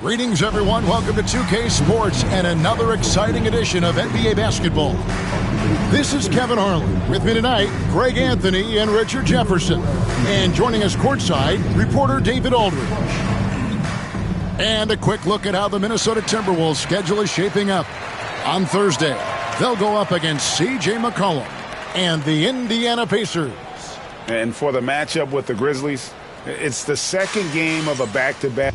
Greetings, everyone. Welcome to 2K Sports and another exciting edition of NBA basketball. This is Kevin Harlan. With me tonight, Greg Anthony and Richard Jefferson. And joining us courtside, reporter David Aldridge. And a quick look at how the Minnesota Timberwolves schedule is shaping up. On Thursday, they'll go up against C.J. McCollum and the Indiana Pacers. And for the matchup with the Grizzlies, it's the second game of a back-to-back.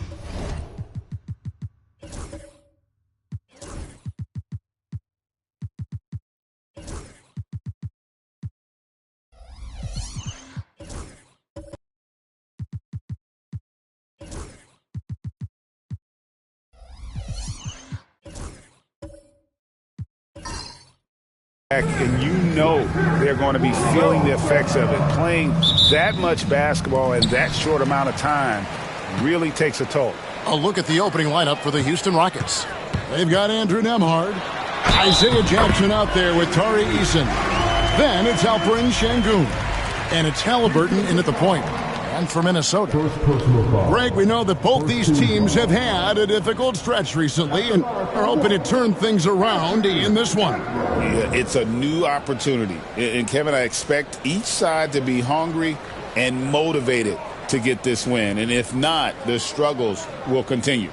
And you know they're going to be feeling the effects of it. Playing that much basketball in that short amount of time really takes a toll. A look at the opening lineup for the Houston Rockets. They've got Andrew Nembhard, Isaiah Jackson out there with Tari Eason. Then it's Alperen Sengun. And it's Halliburton in at the point. And for Minnesota, Greg, we know that both these teams have had a difficult stretch recently and are hoping to turn things around in this one. Yeah, it's a new opportunity. And Kevin, I expect each side to be hungry and motivated to get this win. And if not, the struggles will continue.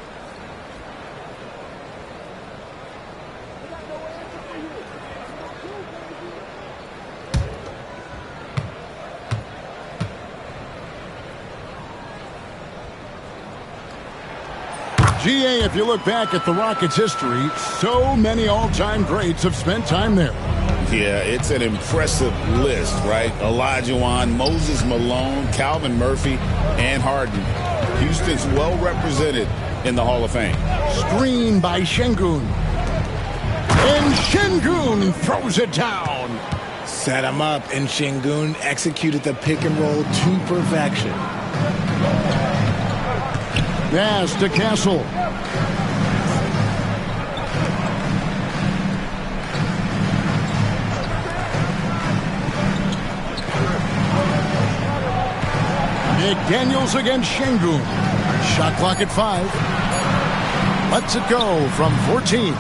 GA, if you look back at the Rockets' history, so many all-time greats have spent time there. Yeah, it's an impressive list, right? Olajuwon, Moses Malone, Calvin Murphy, and Harden. Houston's well represented in the Hall of Fame. Screen by Sengun. And Sengun throws it down. Set him up, and Sengun executed the pick and roll to perfection. Pass to Castle. McDaniels against Sengun. Shot clock at 5. Lets it go from 14.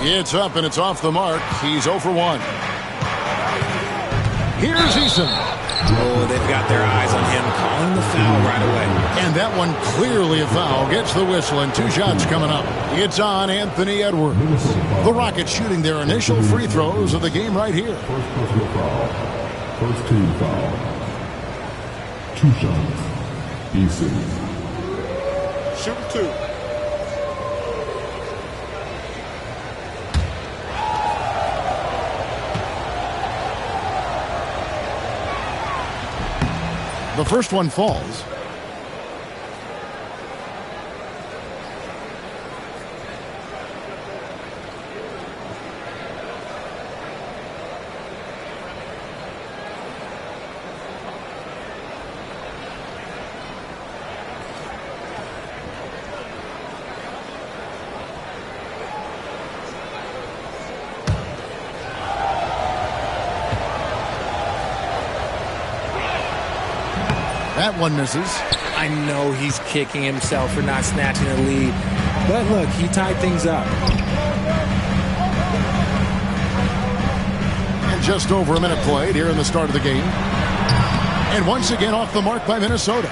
It's up and it's off the mark. He's 0 for 1. Here's Eason. Oh, they've got their eyes on him, calling the foul right away. And that one clearly a foul. Gets the whistle and 2 shots coming up. It's on Anthony Edwards. The Rockets shooting their initial free throws of the game right here. First personal foul. First team foul. 2 shots. Eason. Shoot 2. The first one falls. That one misses. I know he's kicking himself for not snatching the lead. But look, he tied things up. And just over a minute played here in the start of the game. And once again off the mark by Minnesota.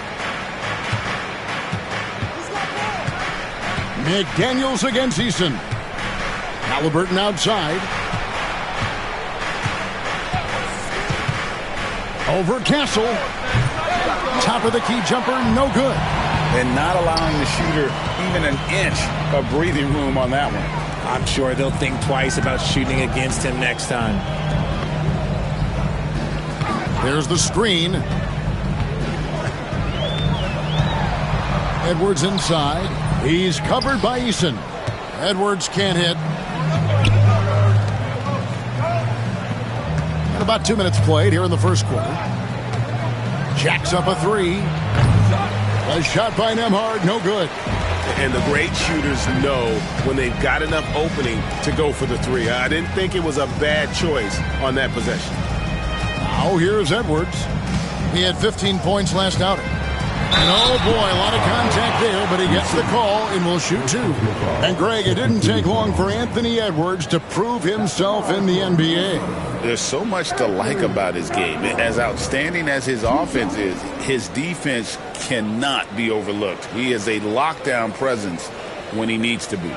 McDaniels against Eason. Halliburton outside. Over Castle. Top of the key jumper, no good. And not allowing the shooter even an inch of breathing room on that one. I'm sure they'll think twice about shooting against him next time. There's the screen. Edwards inside. He's covered by Eason. Edwards can't hit. And about 2 minutes played here in the first quarter. Jacks up a 3. A shot by Nembhard, no good. And the great shooters know when they've got enough opening to go for the 3. I didn't think it was a bad choice on that possession. Now here's Edwards. He had 15 points last outing. And oh boy, a lot of contact there, but he gets the call and will shoot two. And Greg, it didn't take long for Anthony Edwards to prove himself in the NBA. There's so much to like about his game. As outstanding as his offense is, his defense cannot be overlooked. He is a lockdown presence when he needs to be.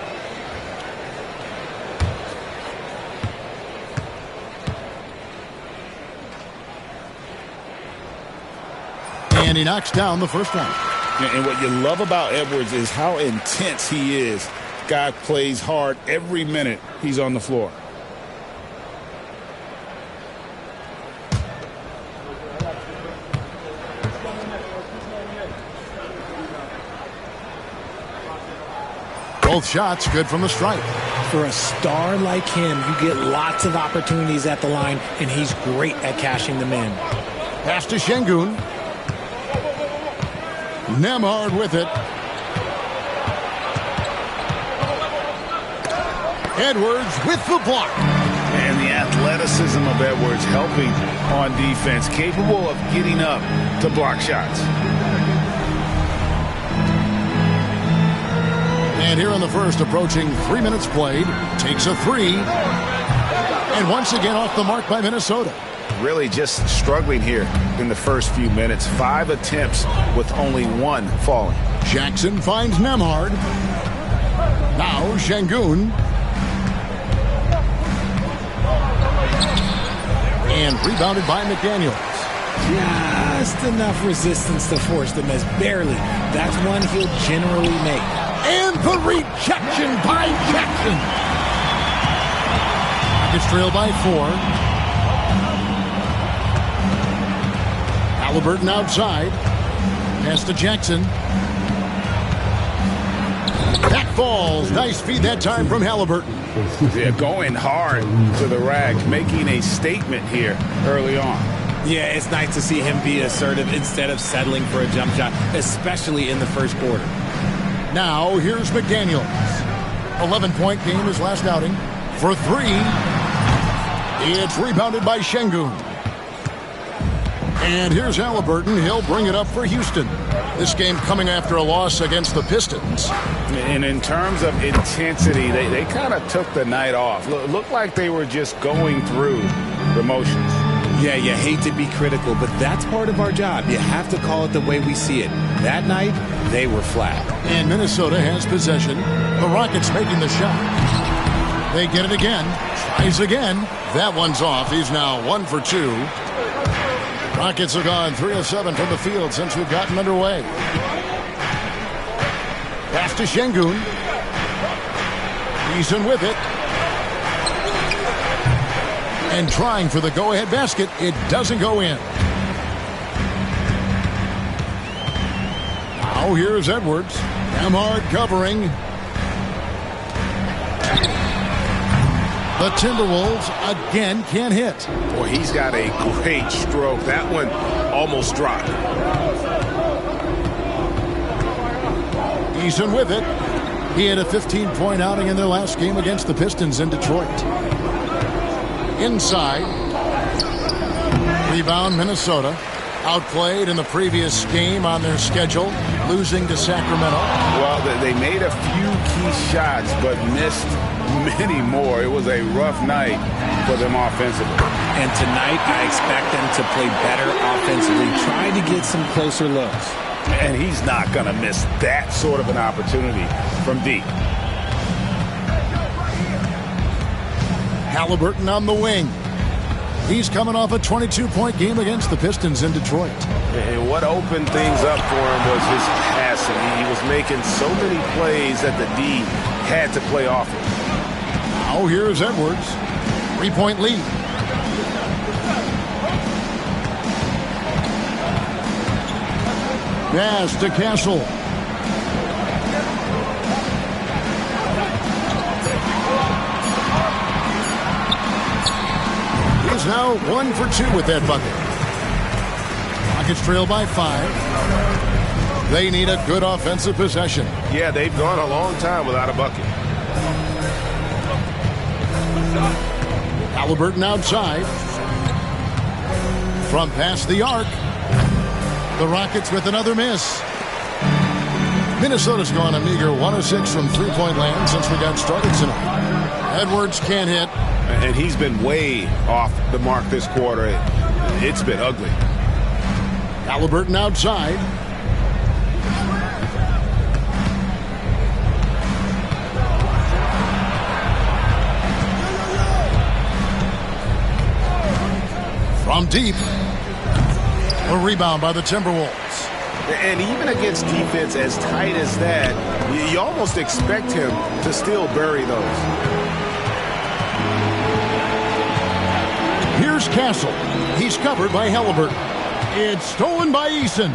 And he knocks down the first one. And what you love about Edwards is how intense he is. Guy plays hard every minute he's on the floor. Both shots good from the stripe. For a star like him, you get lots of opportunities at the line, and he's great at cashing them in. Pass to Şengün. Nembhard with it. Edwards with the block. And the athleticism of Edwards helping on defense, capable of getting up to block shots. And here in the first, approaching 3 minutes played, takes a three. And once again off the mark by Minnesota. Really just struggling here in the first few minutes. 5 attempts with only 1 falling. Jackson finds Nembhard. Now Şengün. And rebounded by McDaniels. Just enough resistance to force the miss. Barely. That's one he'll generally make. And the rejection by Jackson. It's trailed by 4. Halliburton outside. Pass to Jackson. That falls. Nice feed that time from Halliburton. Yeah, going hard to the rack, making a statement here early on. Yeah, it's nice to see him be assertive instead of settling for a jump shot, especially in the first quarter. Now, here's McDaniels. 11-point game his last outing. For 3. It's rebounded by Şengün. And here's Halliburton. He'll bring it up for Houston. This game coming after a loss against the Pistons. And in terms of intensity, they kind of took the night off. Looked like they were just going through the motions. Yeah, you hate to be critical, but that's part of our job. You have to call it the way we see it. That night, they were flat. And Minnesota has possession. The Rockets making the shot. They get it again. Tries again. That one's off. He's now 1 for 2. Rockets have gone 3 of 7 from the field since we've gotten underway. Pass to Şengün. Eason with it. And trying for the go-ahead basket. It doesn't go in. Now here's Edwards. Nembhard covering. The Timberwolves again can't hit. Boy, he's got a great stroke. That one almost dropped. Eason with it. He had a 15-point outing in their last game against the Pistons in Detroit. Inside. Rebound Minnesota. Outplayed in the previous game on their schedule, losing to Sacramento. Well, they made a few key shots, but missed many more. It was a rough night for them offensively. And tonight, I expect them to play better offensively, try to get some closer looks. And he's not going to miss that sort of an opportunity from deep. Halliburton on the wing. He's coming off a 22-point game against the Pistons in Detroit. And what opened things up for him was his passing. He was making so many plays that the D had to play off him. Now here's Edwards. 3-point lead. Pass to Castle. He's now 1 for 2 with that bucket. Rockets trail by 5. They need a good offensive possession. Yeah, they've gone a long time without a bucket. Halliburton outside. From past the arc. The Rockets with another miss. Minnesota's gone a meager 1 of 6 from three-point land since we got started tonight. Edwards can't hit. And he's been way off the mark this quarter. It's been ugly. Halliburton outside. From deep. A rebound by the Timberwolves. And even against defense as tight as that, you almost expect him to still bury those. Here's Castle. He's covered by Halliburton. It's stolen by Eason.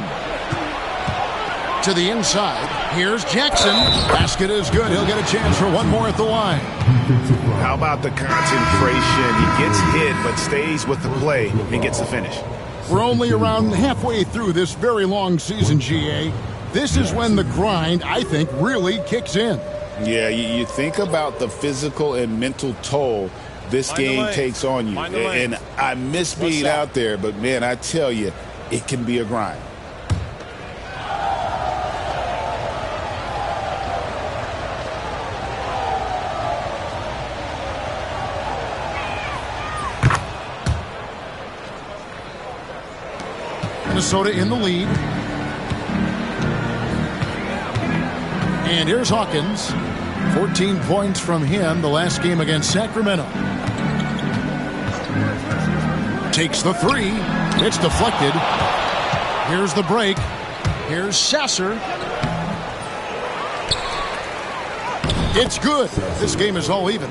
To the inside. Here's Jackson. Basket is good. He'll get a chance for one more at the line. How about the concentration? He gets hit but stays with the play and gets the finish. We're only around halfway through this very long season, GA. This is when the grind, I think, really kicks in. Yeah, you think about the physical and mental toll this game takes on you. And I miss being out there, but, man, I tell you, it can be a grind. Minnesota in the lead. And here's Hawkins. 14 points from him the last game against Sacramento. Takes the three. It's deflected. Here's the break. Here's Sasser. It's good. This game is all even.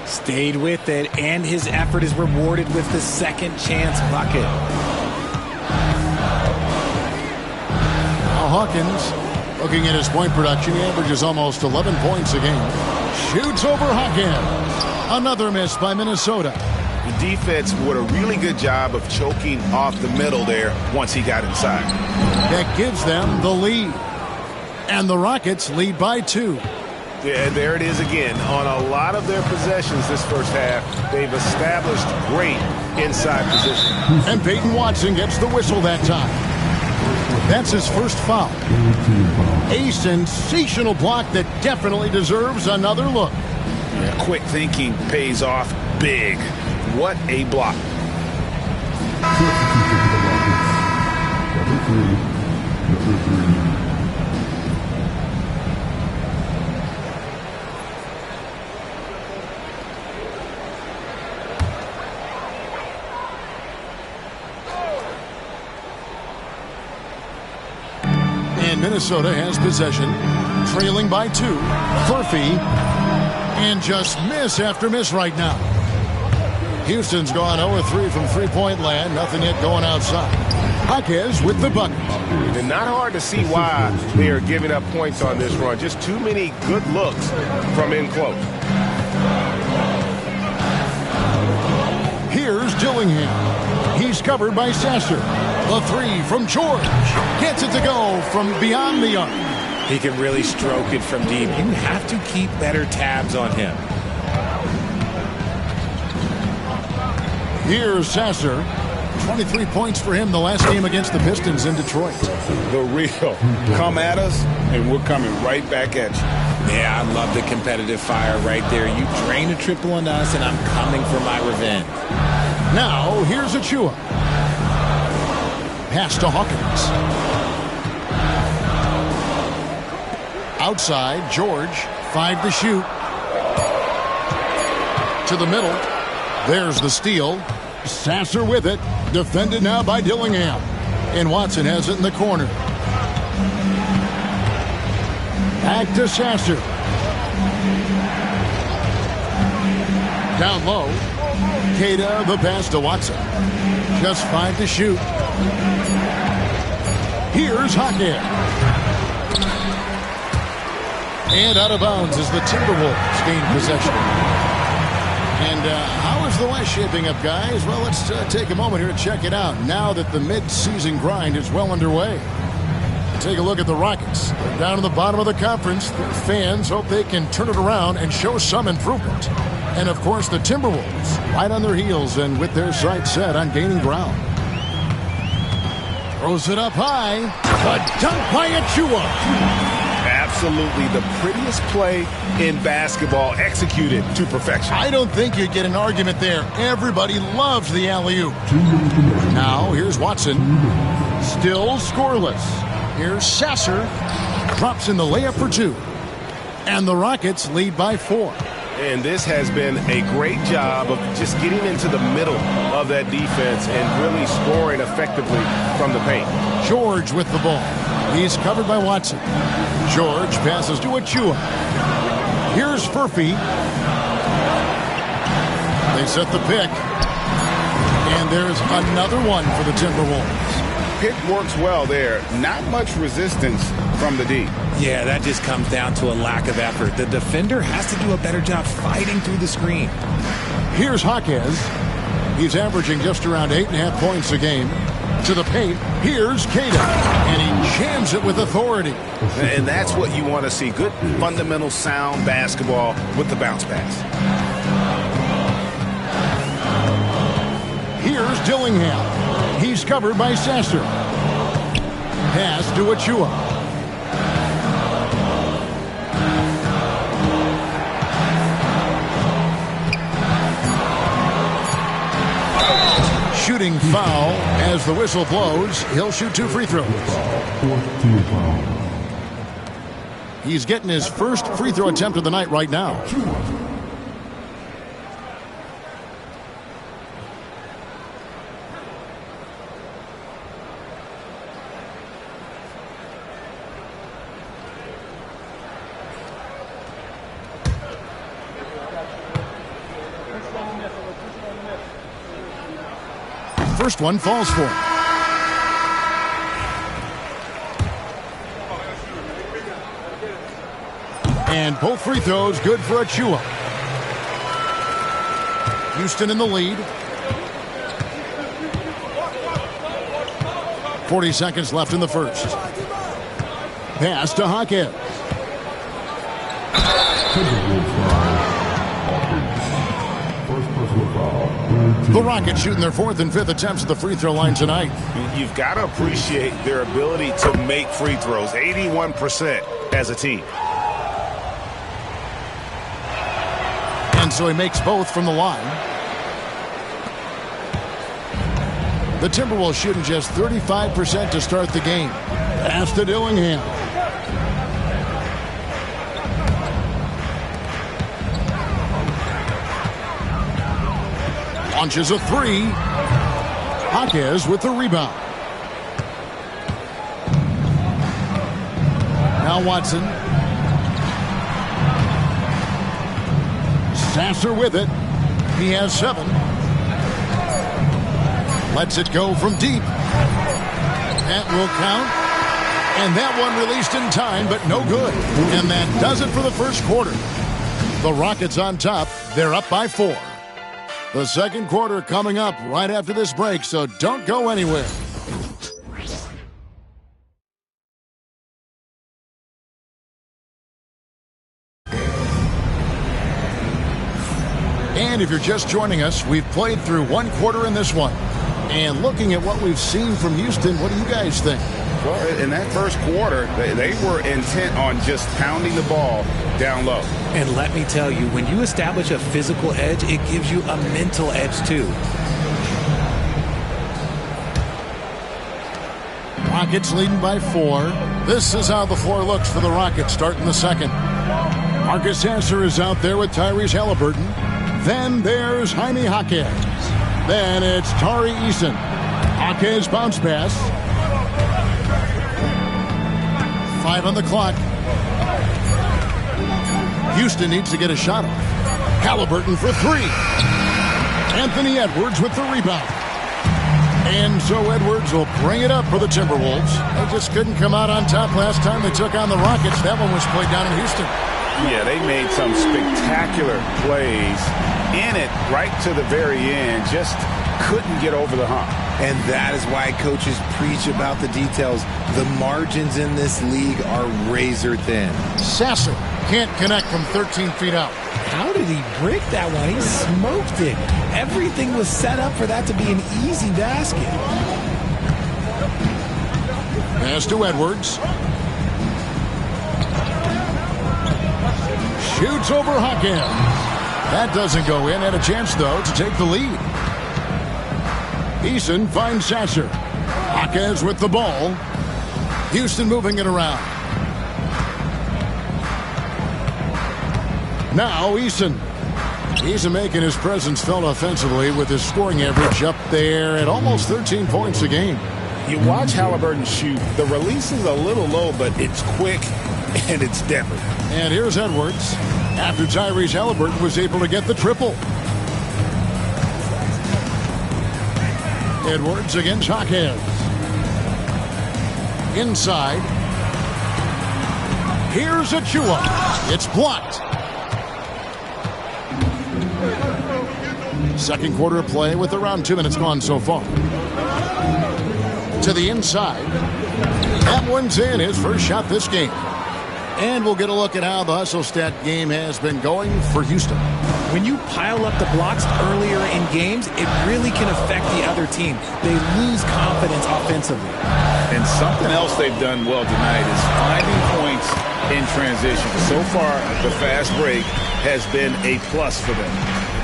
Stayed with it, and his effort is rewarded with the second chance bucket. Hawkins, looking at his point production, he averages almost 11 points a game. Shoots over Hawkins. Another miss by Minnesota. The defense did a really good job of choking off the middle there once he got inside. That gives them the lead. And the Rockets lead by 2. Yeah, there it is again. On a lot of their possessions this first half, they've established great inside position. And Peyton Watson gets the whistle that time. That's his first foul. A sensational block that definitely deserves another look. Yeah, quick thinking pays off big. What a block. Minnesota has possession, trailing by 2. Murphy, and just miss after miss right now. Houston's gone 0-3 from three-point land. Nothing yet going outside. Jaquez with the bucket. And not hard to see why they are giving up points on this run. Just too many good looks from in close. Here's Dillingham. He's covered by Sasser. The three from George. Gets it to go from beyond the arc. He can really stroke it from deep. You have to keep better tabs on him. Here's Sasser. 23 points for him the last game against the Pistons in Detroit. The real. Come at us, and we're coming right back at you. Yeah, I love the competitive fire right there. You drain a triple on us, and I'm coming for my revenge. Now, here's Achua. Pass to Hawkins. Outside, George. 5 to shoot. To the middle. There's the steal. Sasser with it. Defended now by Dillingham. And Watson has it in the corner. Back to Sasser. Down low. Queta, the pass to Watson. Just 5 to shoot. Here's Hackett. And out of bounds as the Timberwolves gain possession. And how is the West shaping up, guys? Well, let's take a moment here to check it out now that the mid-season grind is well underway. Take a look at the Rockets. They're down in the bottom of the conference. Their fans hope they can turn it around and show some improvement. And, of course, the Timberwolves right on their heels and with their sights set on gaining ground. Throws it up high. A dunk by Achua. Absolutely the prettiest play in basketball, executed to perfection. I don't think you'd get an argument there. Everybody loves the alley-oop. Now, here's Watson. Still scoreless. Here's Sasser. Drops in the layup for 2. And the Rockets lead by 4. And this has been a great job of just getting into the middle of that defense and really scoring effectively from the paint. George with the ball. He's covered by Watson. George passes to Achua. Here's Furphy. They set the pick. And there's another one for the Timberwolves. Pick works well there. Not much resistance from the D. Yeah, that just comes down to a lack of effort. The defender has to do a better job fighting through the screen. Here's Jaquez. He's averaging just around 8.5 points a game. To the paint, here's Queta, and he jams it with authority. And that's what you want to see. Good, fundamental, sound basketball with the bounce pass. Here's Dillingham. He's covered by Sasser. Pass to Achua. Shooting foul as the whistle blows. He'll shoot 2 free throws. He's getting his first free throw attempt of the night right now. First one falls for him. And both free throws good for Achua. Houston in the lead. 40 seconds left in the first. Pass to Jaquez. The Rockets shooting their 4th and 5th attempts at the free throw line tonight. You've got to appreciate their ability to make free throws. 81% as a team. And so he makes both from the line. The Timberwolves shooting just 35% to start the game. Pass to Dillingham. Launches a 3. Jaquez with the rebound. Now Watson. Sasser with it. He has 7. Lets it go from deep. That will count. And that one released in time, but no good. And that does it for the first quarter. The Rockets on top. They're up by 4. The second quarter coming up right after this break, so don't go anywhere. And if you're just joining us, we've played through 1 quarter in this one. And looking at what we've seen from Houston, what do you guys think? Well, in that first quarter, they were intent on just pounding the ball down low. And let me tell you, when you establish a physical edge, it gives you a mental edge too. Rockets leading by 4. This is how the floor looks for the Rockets starting the second. Marcus Sasser is out there with Tyrese Halliburton. Then there's Jaime Jaquez. Then it's Tari Eason. Jaquez bounce pass. 5 on the clock. Houston needs to get a shot off. Halliburton for 3. Anthony Edwards with the rebound. And so Edwards will bring it up for the Timberwolves. They just couldn't come out on top last time they took on the Rockets. That one was played down in Houston. Yeah, they made some spectacular plays in it right to the very end. Just couldn't get over the hump. And that is why coaches preach about the details. The margins in this league are razor thin. Sasser can't connect from 13 feet out. How did he break that one? He smoked it. Everything was set up for that to be an easy basket. Pass to Edwards. Shoots over Hawkins. That doesn't go in. Had a chance, though, to take the lead. Eason finds Sasser. Hawkins with the ball. Houston moving it around. Now Eason. Eason making his presence felt offensively with his scoring average up there at almost 13 points a game. You watch Halliburton shoot. The release is a little low, but it's quick and it's deadly. And here's Edwards after Tyrese Halliburton was able to get the triple. Edwards against Hawkins. Inside. Here's Achua. It's blocked. Second quarter of play with around 2 minutes gone so far. To the inside. That one's in, his first shot this game. And we'll get a look at how the hustle stat game has been going for Houston. When you pile up the blocks earlier in games, it really can affect the other team. They lose confidence offensively. And something else they've done well tonight is finding points in transition. So far, the fast break has been a plus for them.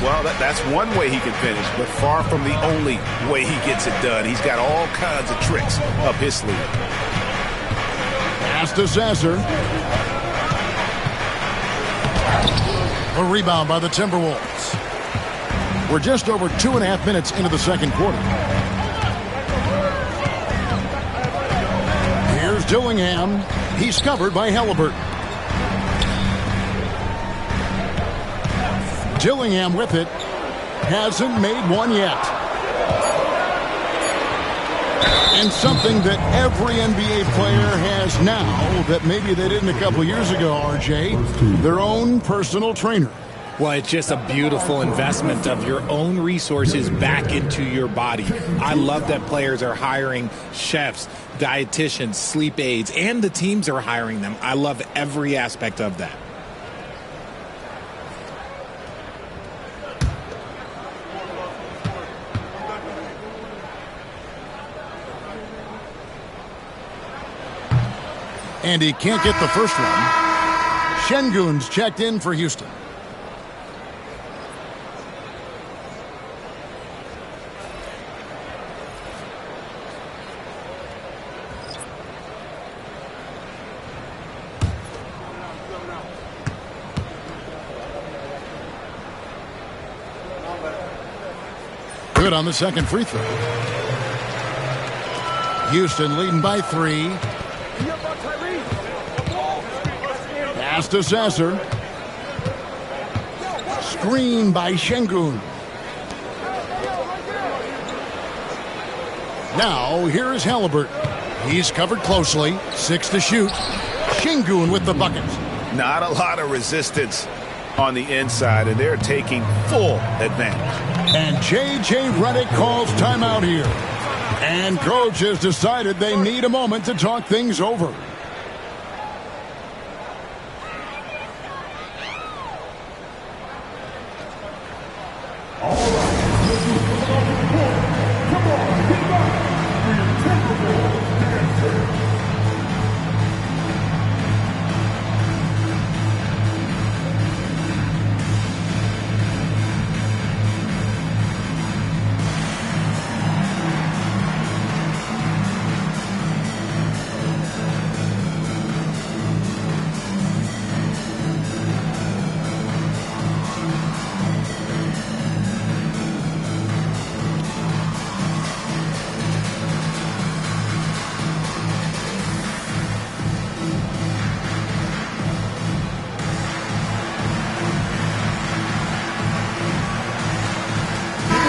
Well, that's one way he can finish, but far from the only way he gets it done. He's got all kinds of tricks up his sleeve. Pass to Sasser. A rebound by the Timberwolves. We're just over 2.5 minutes into the second quarter. Here's Dillingham. He's covered by Halliburton. Dillingham with it. Hasn't made one yet. And something that every NBA player has now that maybe they didn't a couple years ago, RJ, their own personal trainer. Well, it's just a beautiful investment of your own resources back into your body. I love that players are hiring chefs, dietitians, sleep aides, and the teams are hiring them. I love every aspect of that. And he can't get the first one. Şengün's checked in for Houston. Good on the second free throw. Houston leading by 3. Pass to Sasser. Screen by Şengün. Now, here is Halliburton. He's covered closely. 6 to shoot. Şengün with the bucket. Not a lot of resistance on the inside, and they're taking full advantage. And J.J. Redick calls timeout here. And coach has decided they need a moment to talk things over.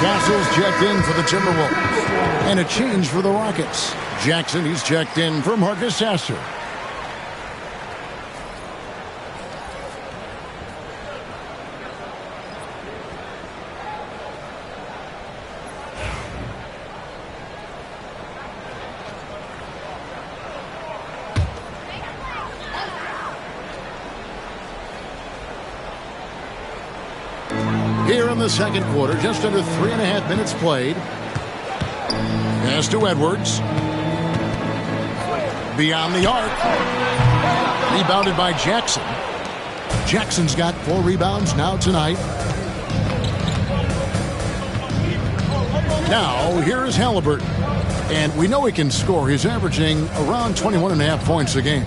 Castle's checked in for the Timberwolves. And a change for the Rockets. Jackson, he's checked in for Marcus Sasser. Here in the second quarter, just under 3.5 minutes played. Pass to Edwards. Beyond the arc. Rebounded by Jackson. Jackson's got 4 rebounds now tonight. Now, here is Halliburton. And we know he can score. He's averaging around 21.5 points a game.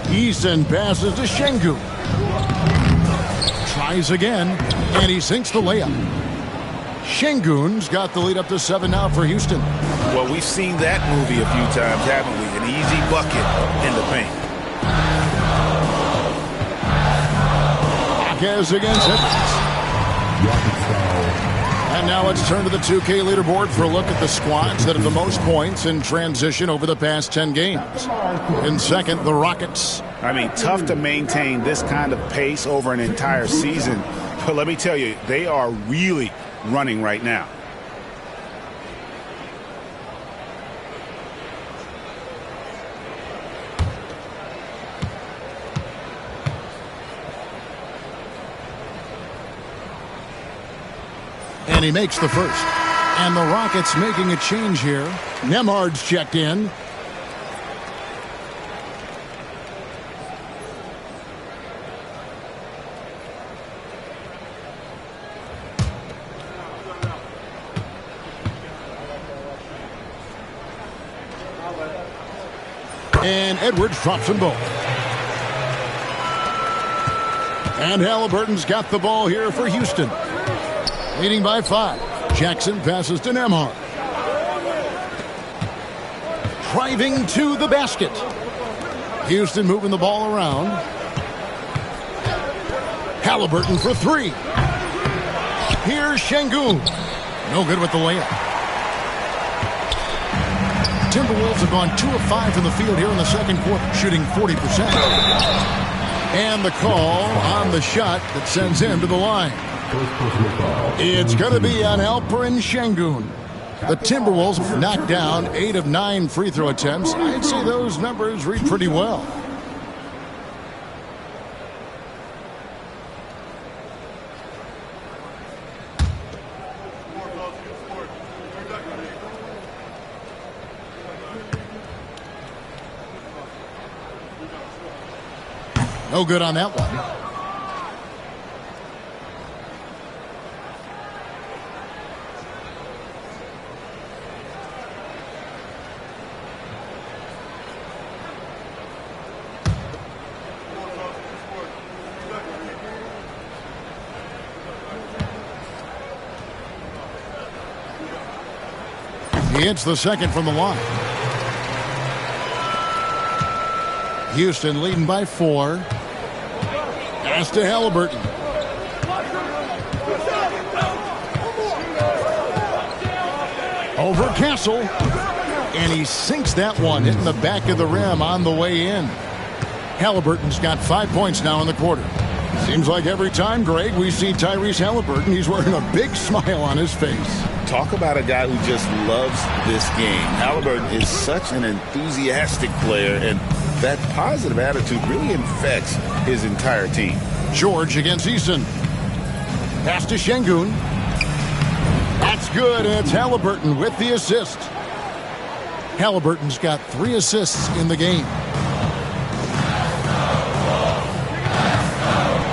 Easton passes to Şengün. Tries again, and he sinks the layup. Şengün's got the lead up to 7 now for Houston. Well, we've seen that movie a few times, haven't we? An easy bucket in the paint. Marquez against Edwards. And now let's turn to the 2K leaderboard for a look at the squads that have the most points in transition over the past 10 games. In second, the Rockets. I mean, tough to maintain this kind of pace over an entire season. But let me tell you, they are really running right now. And he makes the first. And the Rockets making a change here. Nembhard's checked in. And Edwards drops them both. And Halliburton's got the ball here for Houston. Leading by 5. Jackson passes to Nembhard. Driving to the basket. Houston moving the ball around. Halliburton for 3. Here's Şengün. No good with the layup. Timberwolves have gone 2 of 5 from the field here in the second quarter, shooting 40%. And the call on the shot that sends him to the line. It's going to be on Alperen Şengün. The Timberwolves knocked down 8 of 9 free throw attempts. I'd say those numbers read pretty well. No good on that one. He hits the second from the line. Houston leading by 4. Pass to Halliburton. Over Castle. And he sinks that one, hitting the back of the rim on the way in. Halliburton's got 5 points now in the quarter. Seems like every time, Greg, we see Tyrese Halliburton, he's wearing a big smile on his face. Talk about a guy who just loves this game. Halliburton is such an enthusiastic player, and that positive attitude really infects his entire team. George against Easton. Pass to Şengün. That's good, and it's Halliburton with the assist. Halliburton's got 3 assists in the game.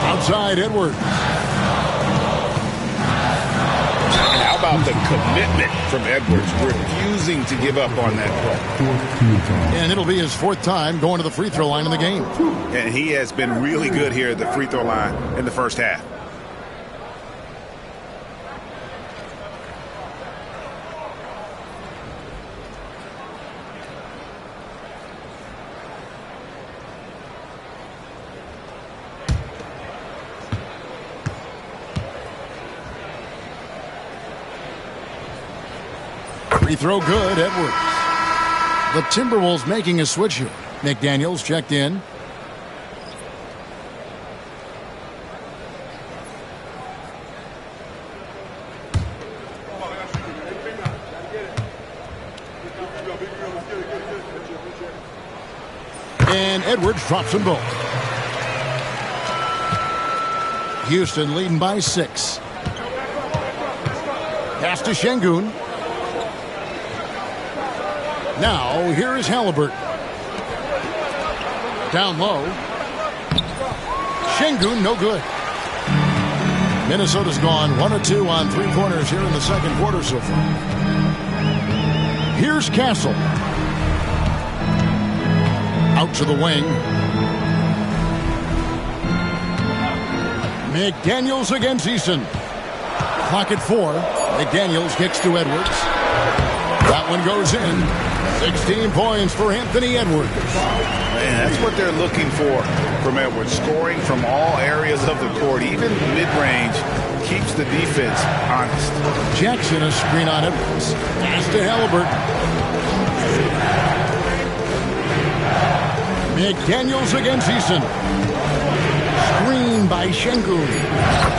Outside Edwards. How about the commitment from Edwards, refusing to give up on that play. And it'll be his 4th time going to the free throw line in the game. And he has been really good here at the free throw line in the first half. Free throw good, Edwards. The Timberwolves making a switch here. McDaniels checked in. And Edwards drops them both. Houston leading by 6. Pass to Şengün. Now, here is Halliburton. Down low. Şengün, no good. Minnesota's gone 1 of 2 on three-pointers here in the second quarter so far. Here's Castle. Out to the wing. McDaniels against Eason. Clock at 4. McDaniels kicks to Edwards. That one goes in. 16 points for Anthony Edwards. Man, that's what they're looking for from Edwards. Scoring from all areas of the court, even mid-range, keeps the defense honest. Jackson, a screen on Edwards. Pass to Halliburton. McDaniels against Eason. Screen by Şengün.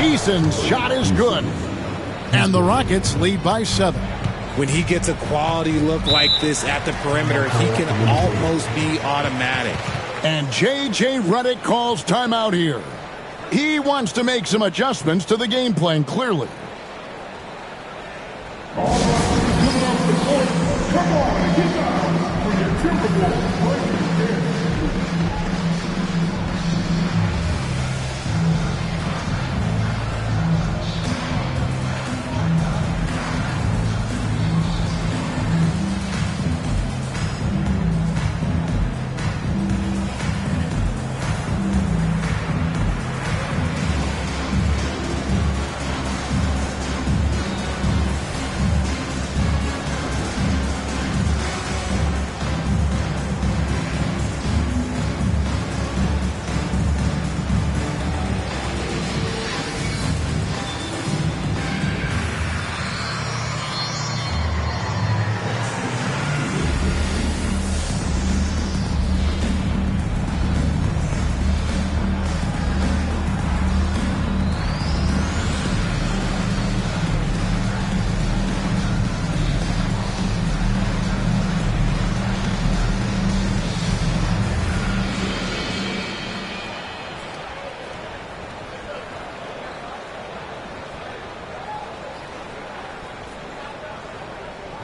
Eason's shot is good. And the Rockets lead by 7. When he gets a quality look like this at the perimeter, he can almost be automatic. And J.J. Redick calls timeout here. He wants to make some adjustments to the game plan, clearly. Come on, get down for your Timberwolves.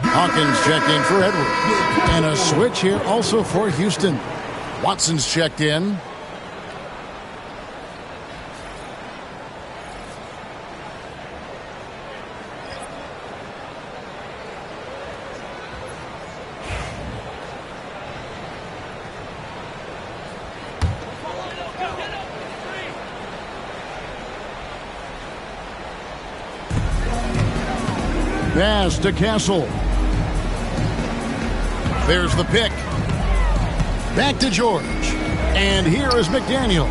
Hawkins checked in for Edwards. And a switch here also for Houston. Watson's checked in. Pass to Castle. There's the pick. Back to George. And here is McDaniel.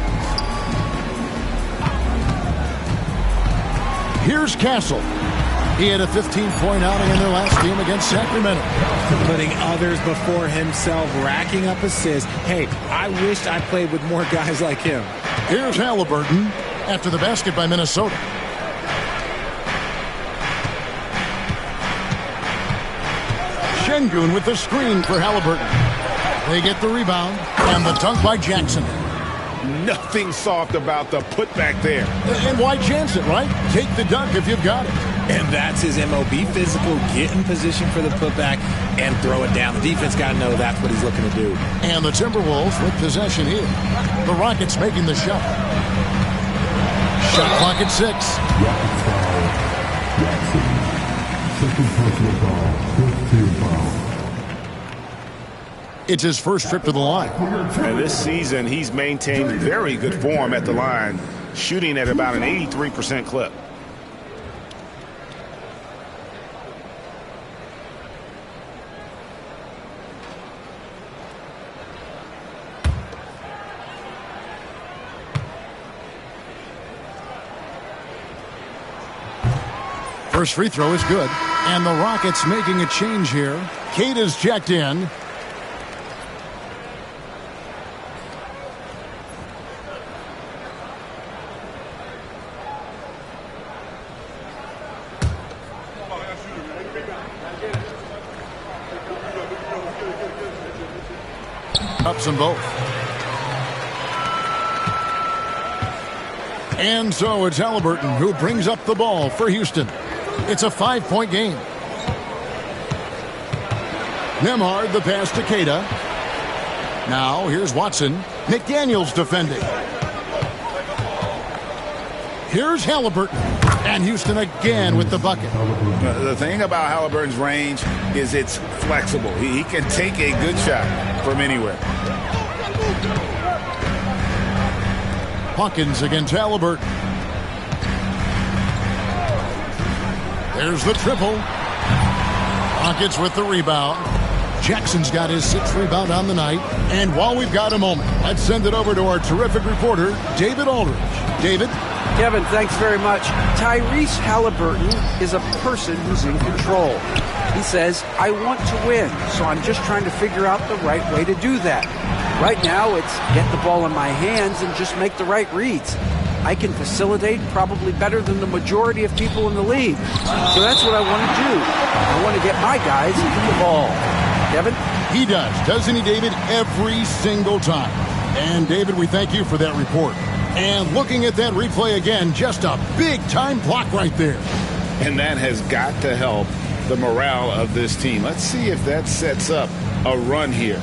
Here's Castle. He had a 15-point outing in their last game against Sacramento. Putting others before himself, racking up assists. Hey, I wished I played with more guys like him. Here's Halliburton after the basket by Minnesota. Şengün with the screen for Halliburton. They get the rebound and the dunk by Jackson. Nothing soft about the putback there. And why chance it, right? Take the dunk if you've got it. And that's his MO. Be physical, get in position for the putback, and throw it down. The defense got to know that's what he's looking to do. And the Timberwolves with possession here. The Rockets making the shot. Shot clock at 6. Rockets foul. Jackson. Second personal foul. First team foul. It's his first trip to the line. And this season, he's maintained very good form at the line, shooting at about an 83% clip. First free throw is good. And the Rockets making a change here. Cade is checked in. Ups them both. And so it's Halliburton who brings up the ball for Houston. It's a 5-point game. Nembhard the pass to Queta. Now here's Watson. McDaniels defending. Here's Halliburton. And Houston again with the bucket. The thing about Halliburton's range is it's flexible. He can take a good shot from anywhere. Hawkins against Halliburton. There's the triple. Rockets with the rebound. Jackson's got his 6th rebound on the night. And while we've got a moment, let's send it over to our terrific reporter, David Aldridge. David? Kevin, thanks very much. Tyrese Halliburton is a person who's in control. He says, I want to win, so I'm just trying to figure out the right way to do that. Right now, it's get the ball in my hands and just make the right reads. I can facilitate probably better than the majority of people in the league. So that's what I want to do. I want to get my guys the ball. Kevin? He does, doesn't he, David? Every single time. And, David, we thank you for that report. And looking at that replay again, just a big-time block right there. And that has got to help the morale of this team. Let's see if that sets up a run here.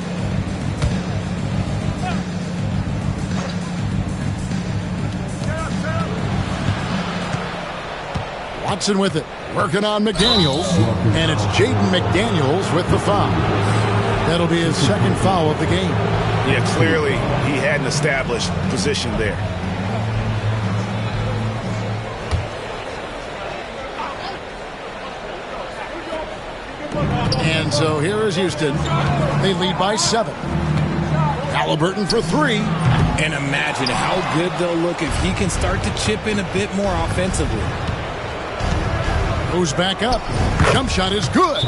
Watson with it, working on McDaniels, and it's Jaden McDaniels with the foul. That'll be his 2nd foul of the game. Yeah, clearly he had an established position there. And so here is Houston. They lead by 7. Halliburton for 3. And imagine how good they'll look if he can start to chip in a bit more offensively. Goes back up. Jump shot is good.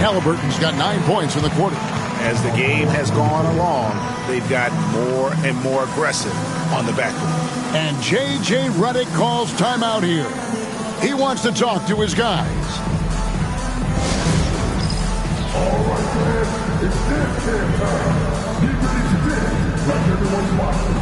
Halliburton's got 9 points in the quarter. As the game has gone along, they've got more and more aggressive on the backboard. And J.J. Redick calls timeout here. He wants to talk to his guys. All right, man. It's dance camp time. Get ready to dance like everyone's watching.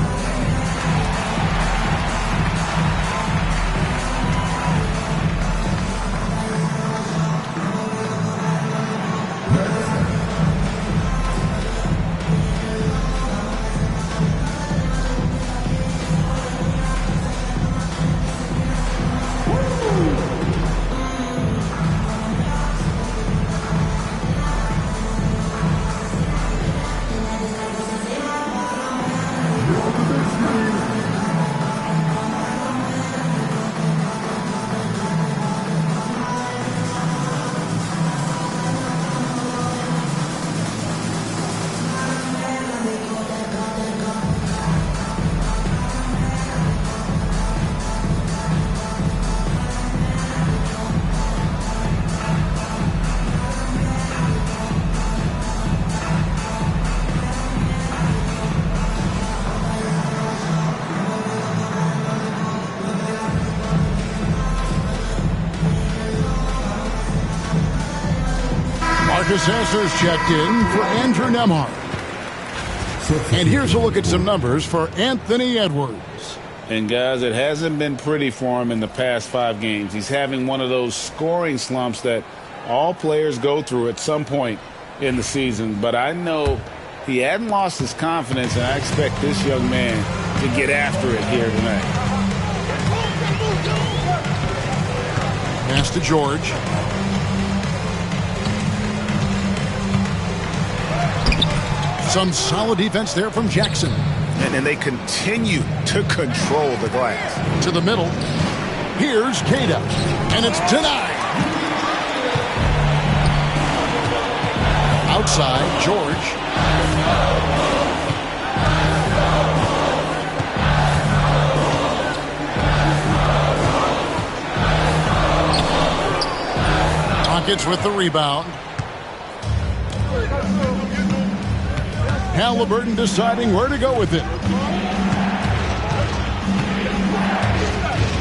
Marcus Hesser's checked in for Andrew Nemhart. And here's a look at some numbers for Anthony Edwards. And, guys, it hasn't been pretty for him in the past 5 games. He's having one of those scoring slumps that all players go through at some point in the season. But I know he hadn't lost his confidence, and I expect this young man to get after it here tonight. Pass to George. Some solid defense there from Jackson. And they continue to control the glass. To the middle. Here's Cada. And it's denied. Outside, George. Rockets with the rebound. Halliburton deciding where to go with it.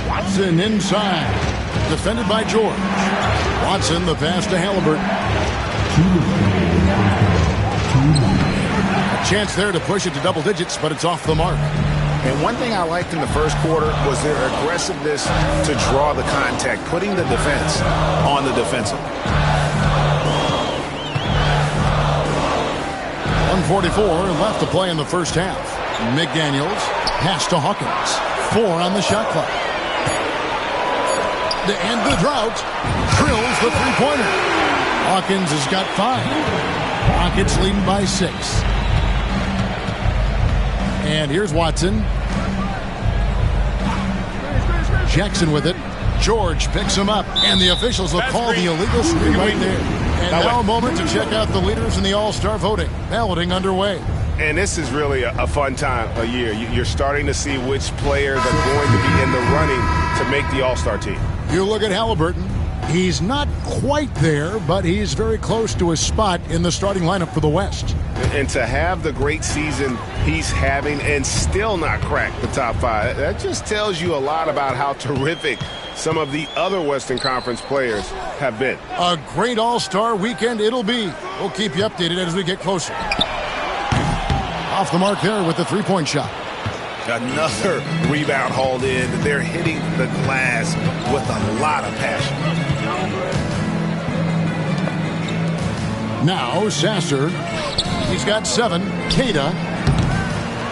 Watson inside. Defended by George. Watson, the pass to Halliburton. A chance there to push it to double digits, but it's off the mark. And one thing I liked in the first quarter was their aggressiveness to draw the contact, putting the defense on the defensive. 2:44 left to play in the first half. McDaniels, pass to Hawkins. 4 on the shot clock. To end the drought, drills the three-pointer. Hawkins has got 5. Rockets leading by 6. And here's Watson. Jackson with it. George picks him up, and the officials will call the illegal screen right there. And now a moment to check out the leaders in the All-Star voting. Balloting underway. And this is really a fun time of year. You're starting to see which players are going to be in the running to make the All-Star team. You look at Halliburton. He's not quite there, but he's very close to his spot in the starting lineup for the West. And to have the great season he's having and still not crack the top 5, that just tells you a lot about how terrific some of the other Western Conference players have been. A great All-Star weekend it'll be. We'll keep you updated as we get closer. Off the mark there with the three-point shot. Another rebound hauled in. They're hitting the glass with a lot of passion. Now Sasser. He's got 7. Cada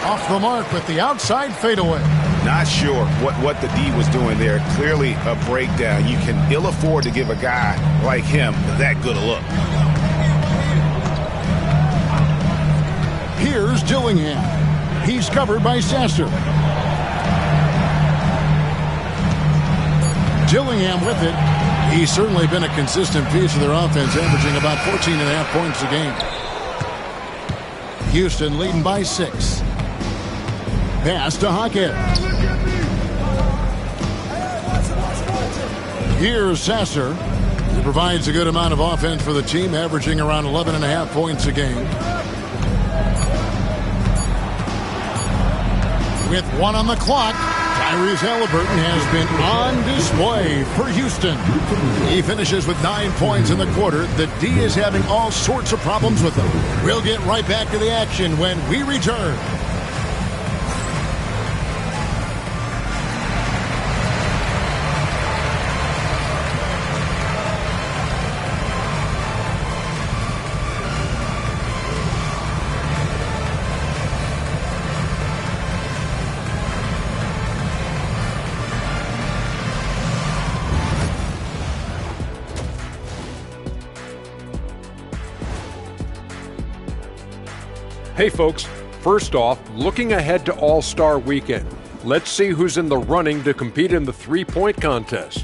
off the mark with the outside fadeaway. Not sure what the D was doing there. Clearly a breakdown. You can ill afford to give a guy like him that good a look. Here's Dillingham. He's covered by Sasser. Dillingham with it. He's certainly been a consistent piece of their offense, averaging about 14.5 points a game. Houston leading by 6. Pass to Hawkins. Here's Sasser. He provides a good amount of offense for the team, averaging around 11.5 points a game. With 1 on the clock, Tyrese Halliburton has been on display for Houston. He finishes with 9 points in the quarter. The D is having all sorts of problems with him. We'll get right back to the action when we return. Hey folks, first off, looking ahead to All-Star Weekend, let's see who's in the running to compete in the three-point contest.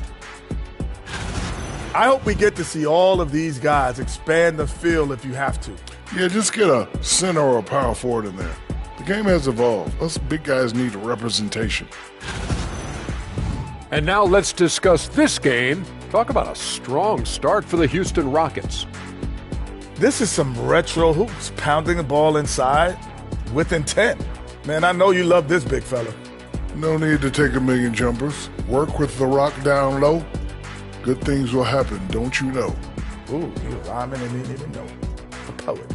I hope we get to see all of these guys expand the field if you have to. Yeah, just get a center or a power forward in there. The game has evolved. Us big guys need a representation. And now let's discuss this game. Talk about a strong start for the Houston Rockets. This is some retro hoops, pounding the ball inside with intent. Man, I know you love this big fella. No need to take a million jumpers. Work with the rock down low. Good things will happen, don't you know? Ooh, he was rhyming and didn't even know. A poet.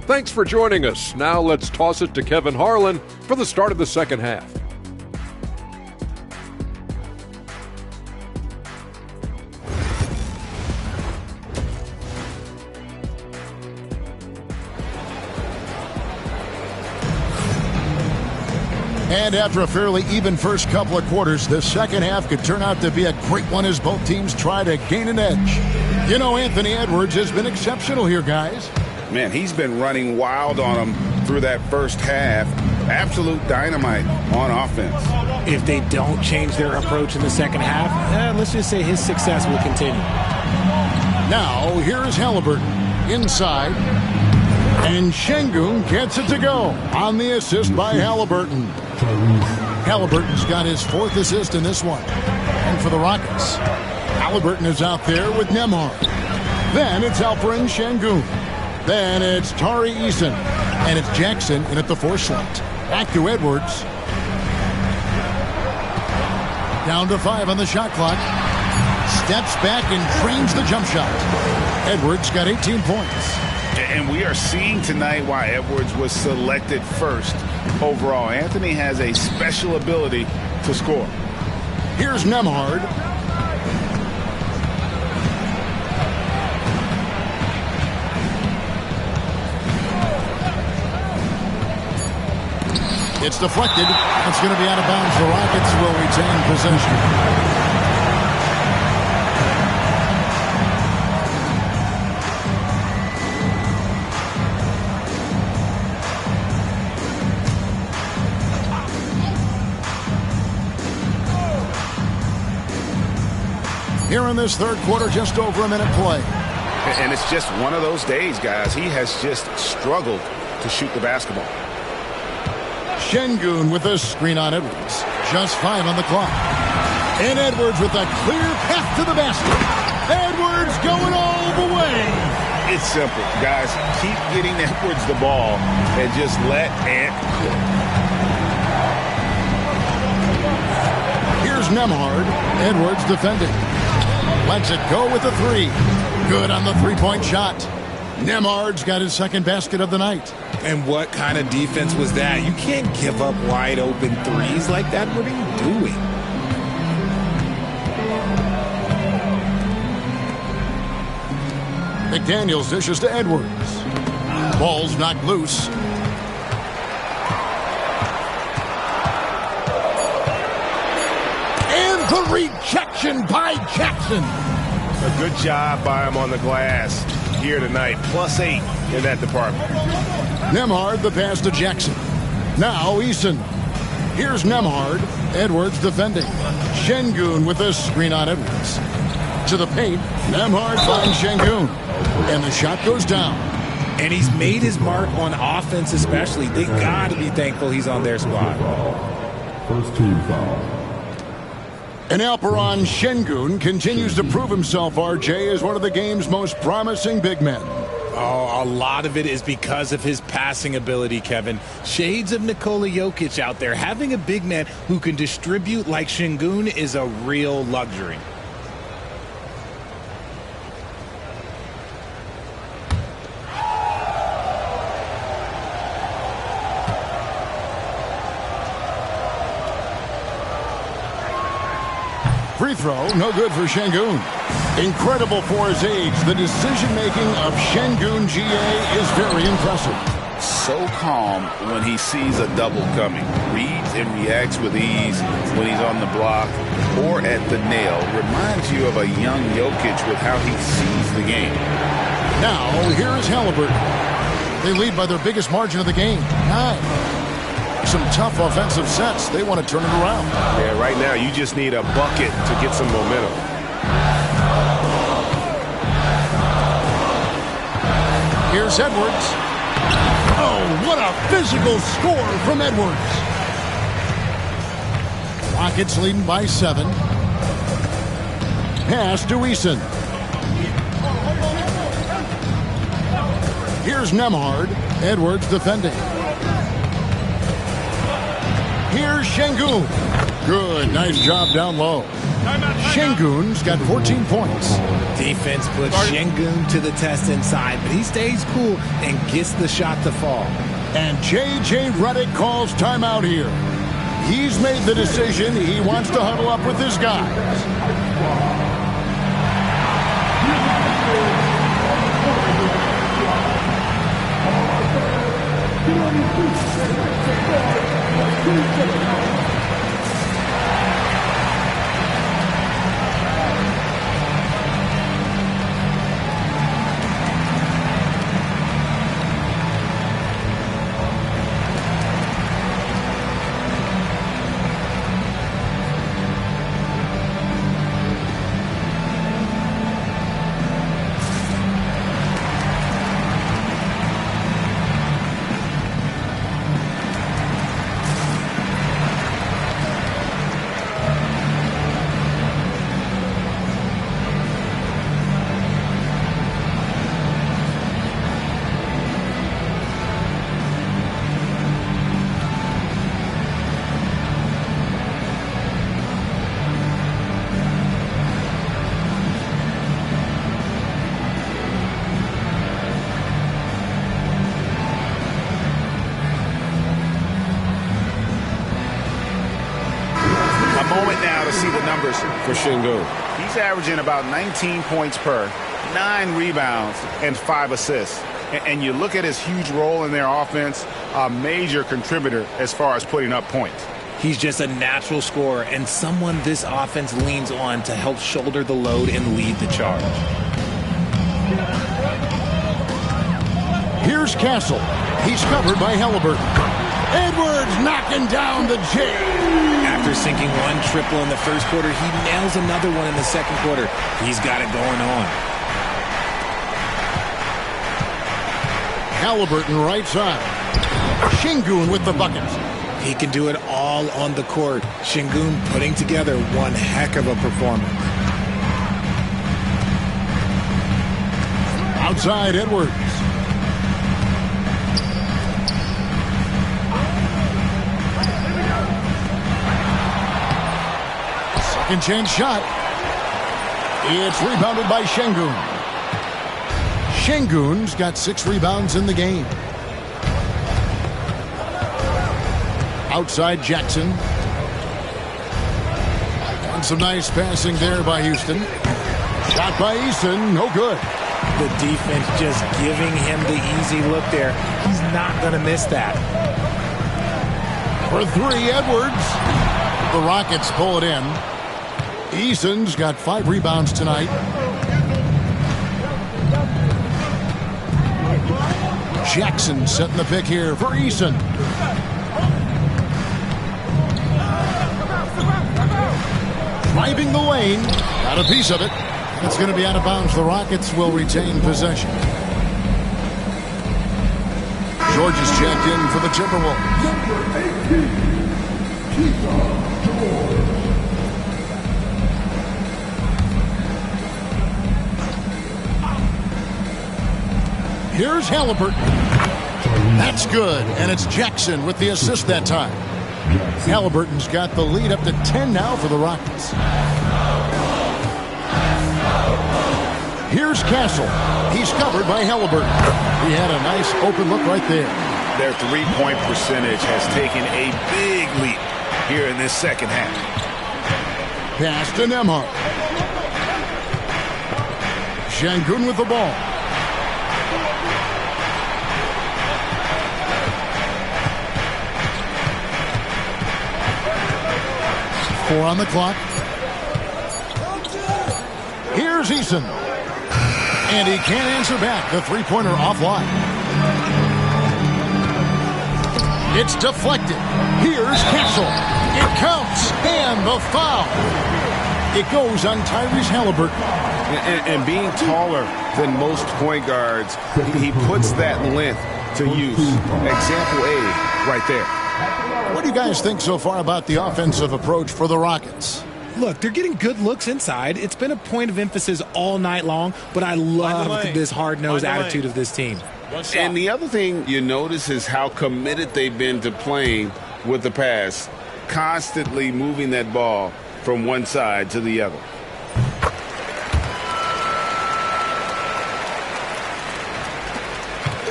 Thanks for joining us. Now let's toss it to Kevin Harlan for the start of the second half. And after a fairly even first couple of quarters, the second half could turn out to be a great one as both teams try to gain an edge. You know, Anthony Edwards has been exceptional here, guys. Man, he's been running wild on them through that first half. Absolute dynamite on offense. If they don't change their approach in the second half, let's just say his success will continue. Now, here's Halliburton inside. And Şengün gets it to go on the assist by Halliburton. Halliburton's got his 4th assist in this one. And for the Rockets, Halliburton is out there with Nembhard. Then it's Alperen Şengün. Then it's Tari Eason. And it's Jackson in at the 4 slot. Back to Edwards. Down to 5 on the shot clock. Steps back and drains the jump shot. Edwards got 18 points. And we are seeing tonight why Edwards was selected first overall. Anthony has a special ability to score. Here's Nembhard. It's deflected. It's going to be out of bounds. The Rockets will retain possession. Here in this third quarter, just over a minute play. And it's just one of those days, guys. He has just struggled to shoot the basketball. Şengün with a screen on Edwards. Just 5 on the clock. And Edwards with a clear path to the basket. Edwards going all the way. It's simple, guys. Keep getting Edwards the ball and just let Ant cook. Here's Nembhard. Edwards defending. Lets it go with the 3. Good on the three-point shot. Nembhard's got his second basket of the night. And what kind of defense was that? You can't give up wide open threes like that. What are you doing? McDaniels dishes to Edwards. Ball's knocked loose. And the rejection by Jackson. A good job by him on the glass here tonight. +8 in that department. Nembhard the pass to Jackson. Now Eason. Here's Nembhard. Edwards defending. Şengün with a screen on Edwards. To the paint. Nembhard finds Şengün. And the shot goes down. And he's made his mark on offense especially. They got to be thankful he's on their squad. First team foul. And Alperen Şengün continues to prove himself, RJ, as one of the game's most promising big men. Oh, a lot of it is because of his passing ability, Kevin. Shades of Nikola Jokic out there. Having a big man who can distribute like Şengün is a real luxury. Free throw, no good for Şengün. Incredible for his age. The decision-making of Şengün GA is very impressive. So calm when he sees a double coming. Reads and reacts with ease when he's on the block or at the nail. Reminds you of a young Jokic with how he sees the game. Now, here is Halliburton. They lead by their biggest margin of the game, 9. Some tough offensive sets. They want to turn it around. Yeah, right now you just need a bucket to get some momentum. Here's Edwards. Oh, what a physical score from Edwards. Rockets leading by 7. Pass to Eason. Here's Nembhard. Edwards defending. Here's Şengün. Good, nice job down low. Şengün's got 14 points. Defense puts Şengün to the test inside, but he stays cool and gets the shot to fall. And J.J. Redick calls timeout here. He's made the decision. He wants to huddle up with his guys. For Şengün. He's averaging about 19 points per, 9 rebounds, and 5 assists. And you look at his huge role in their offense, a major contributor as far as putting up points. He's just a natural scorer and someone this offense leans on to help shoulder the load and lead the charge. Here's Castle. He's covered by Halliburton. Edwards knocking down the J. After sinking one triple in the first quarter, he nails another one in the second quarter. He's got it going on. Halliburton right side. Şengün with the bucket. He can do it all on the court. Şengün putting together one heck of a performance. Outside Edwards. Second chance shot. It's rebounded by Şengün. Şengün's got 6 rebounds in the game. Outside Jackson. And some nice passing there by Houston. Shot by Eason, no good. The defense just giving him the easy look there. He's not going to miss that. For 3, Edwards. The Rockets pull it in. Eason's got 5 rebounds tonight. Jackson setting the pick here for Eason. Driving the lane. Got a piece of it. It's going to be out of bounds. The Rockets will retain possession. George is checked in for the Timberwolves. Here's Halliburton. That's good, and it's Jackson with the assist that time. Halliburton's got the lead up to 10 now for the Rockets. Here's Castle. He's covered by Halliburton. He had a nice open look right there. Their three-point percentage has taken a big leap here in this second half. Pass to Nembhard. Şengün with the ball. Four on the clock. Here's Eason. And he can't answer back. The three-pointer offline. It's deflected. Here's Castle. It counts. And the foul. It goes on Tyrese Halliburton. And being taller than most point guards, he puts that length to use. Example A right there. What do you guys think so far about the offensive approach for the Rockets? Look, they're getting good looks inside. It's been a point of emphasis all night long, but I love this hard-nosed attitude of this team. And the other thing you notice is how committed they've been to playing with the pass, constantly moving that ball from one side to the other.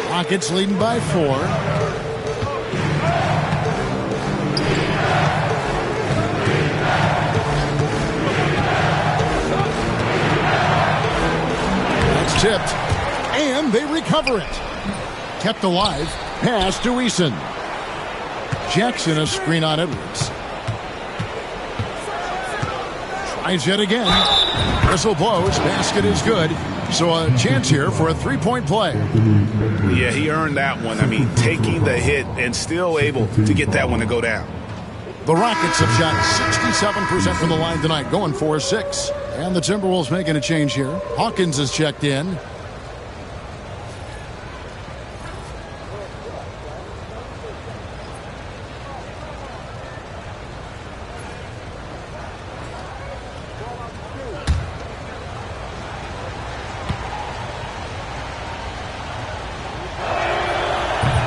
Rockets leading by 4. Tipped, and they recover it. Kept alive. Pass to Eason. Jackson a screen on Edwards. Tries yet again. Whistle blows. Basket is good. So a chance here for a three-point play. Yeah, he earned that one. I mean, taking the hit and still able to get that one to go down. The Rockets have shot 67% from the line tonight, going 4-6. And the Timberwolves making a change here. Hawkins is checked in.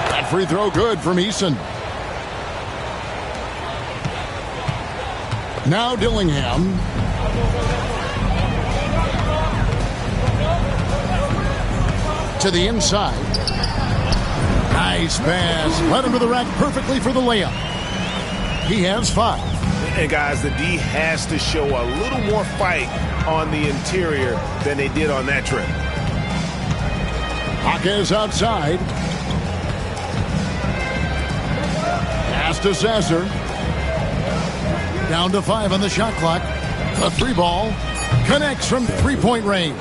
That free throw good from Eason. Now Dillingham. To the inside. Nice pass. Led him to the rack perfectly for the layup. He has 5. And guys, the D has to show a little more fight on the interior than they did on that trip. Jaquez outside. Pass to Sasser. Down to 5 on the shot clock. The 3 ball connects from 3-point range.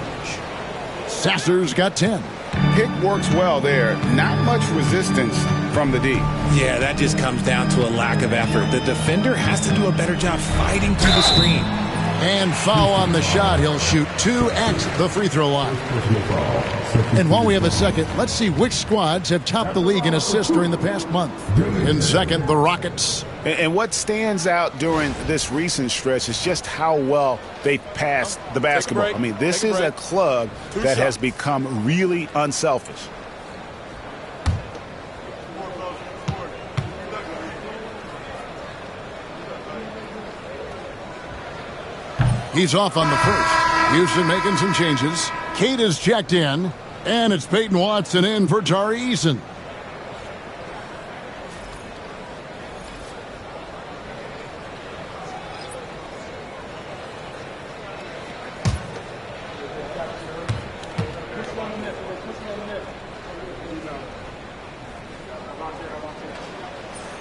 Sasser's got 10. Pick works well there. Not much resistance from the D. Yeah, that just comes down to a lack of effort. The defender has to do a better job fighting through the screen. And foul on the shot. He'll shoot 2 at the free throw line. And while we have a second, let's see which squads have topped the league in assists during the past month. In second, the Rockets. And what stands out during this recent stretch is just how well they passed the basketball. I mean, this is a club that has become really unselfish. He's off on the first. Houston making some changes. Kate is checked in, and it's Peyton Watson in for Tari Eason.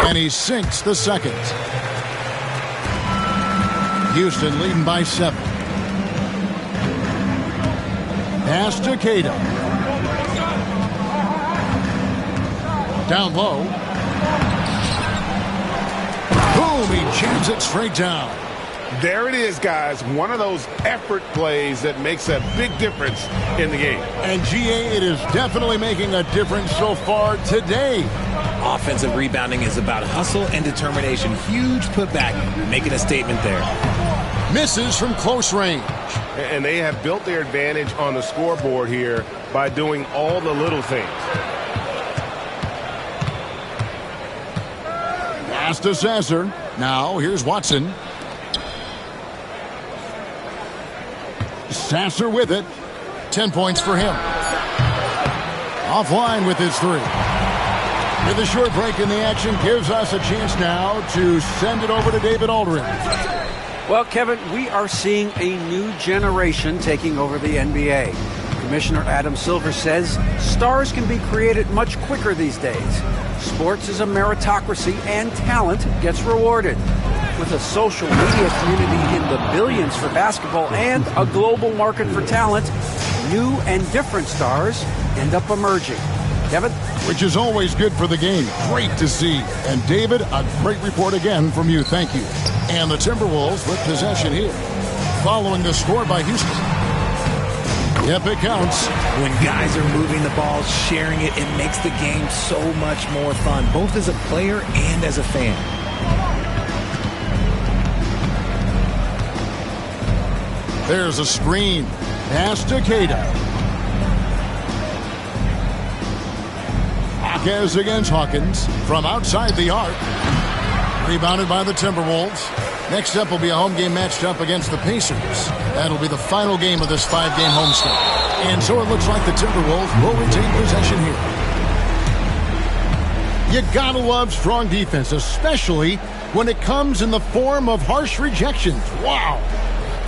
And he sinks the second. Houston leading by 7. Pass to Cato. Down low. Boom, he jams it straight down. There it is, guys. One of those effort plays that makes a big difference in the game. And GA, it is definitely making a difference so far today. Offensive rebounding is about hustle and determination. Huge putback, making a statement there. Misses from close range. And they have built their advantage on the scoreboard here by doing all the little things. Pass to Sasser. Now here's Watson. Sasser with it. 10 points for him. Offline with his 3. With a short break in the action, gives us a chance now to send it over to David Aldridge. Well, Kevin, we are seeing a new generation taking over the NBA. Commissioner Adam Silver says stars can be created much quicker these days. Sports is a meritocracy and talent gets rewarded. With a social media community in the billions for basketball and a global market for talent, new and different stars end up emerging. Kevin? Which is always good for the game. Great to see. And David, a great report again from you. Thank you. And the Timberwolves with possession here. Following the score by Houston. Yep, it counts. When guys are moving the ball, sharing it, it makes the game so much more fun, both as a player and as a fan. There's a screen. Pass to Cato. Jaquez against Hawkins from outside the arc. Rebounded by the Timberwolves. Next up will be a home game matched up against the Pacers. That'll be the final game of this 5-game homestand. And so it looks like the Timberwolves will retain possession here. You gotta love strong defense, especially when it comes in the form of harsh rejections. Wow.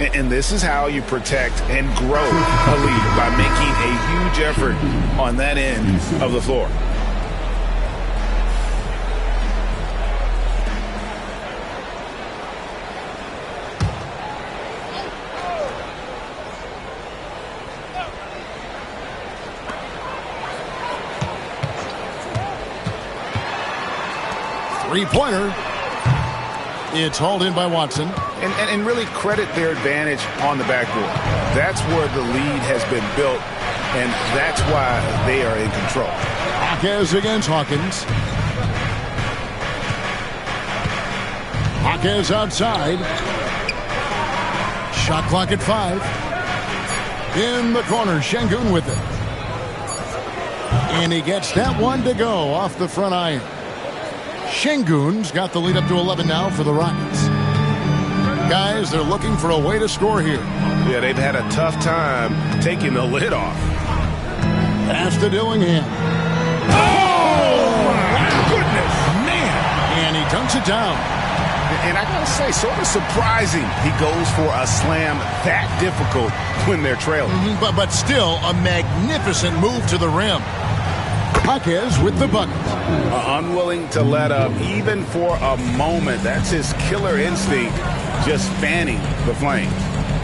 And this is how you protect and grow a lead, by making a huge effort on that end of the floor. Three-pointer. It's hauled in by Watson. And really credit their advantage on the backboard. That's where the lead has been built, and that's why they are in control. Jaquez against Hawkins. Jaquez outside. Shot clock at 5. In the corner, Şengün with it. And he gets that one to go off the front iron. Şengün's got the lead up to 11 now for the Rockets. Guys, they're looking for a way to score here. Yeah, they've had a tough time taking the lid off. Pass to Dillingham. Oh, my goodness. Man. And he dunks it down. And I got to say, sort of surprising he goes for a slam that difficult when they're trailing. But still a magnificent move to the rim. Jaquez with the bucket. Unwilling to let up even for a moment. That's his killer instinct, just fanning the flame.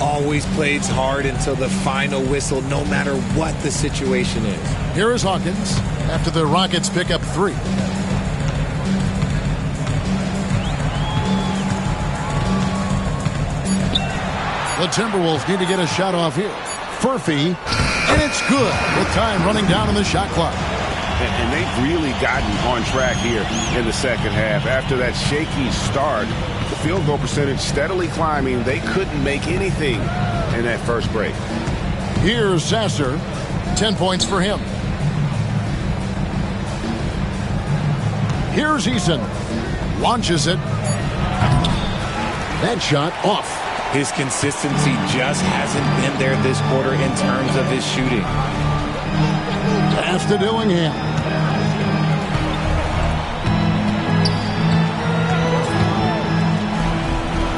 Always plays hard until the final whistle, no matter what the situation is. Here is Hawkins after the Rockets pick up 3. The Timberwolves need to get a shot off here. Furphy, and it's good with time running down on the shot clock. And they've really gotten on track here in the second half. After that shaky start, the field goal percentage steadily climbing. They couldn't make anything in that first break. Here's Sasser. 10 points for him. Here's Eason. Launches it. That shot off. His consistency just hasn't been there this quarter in terms of his shooting. Pass to Dillingham.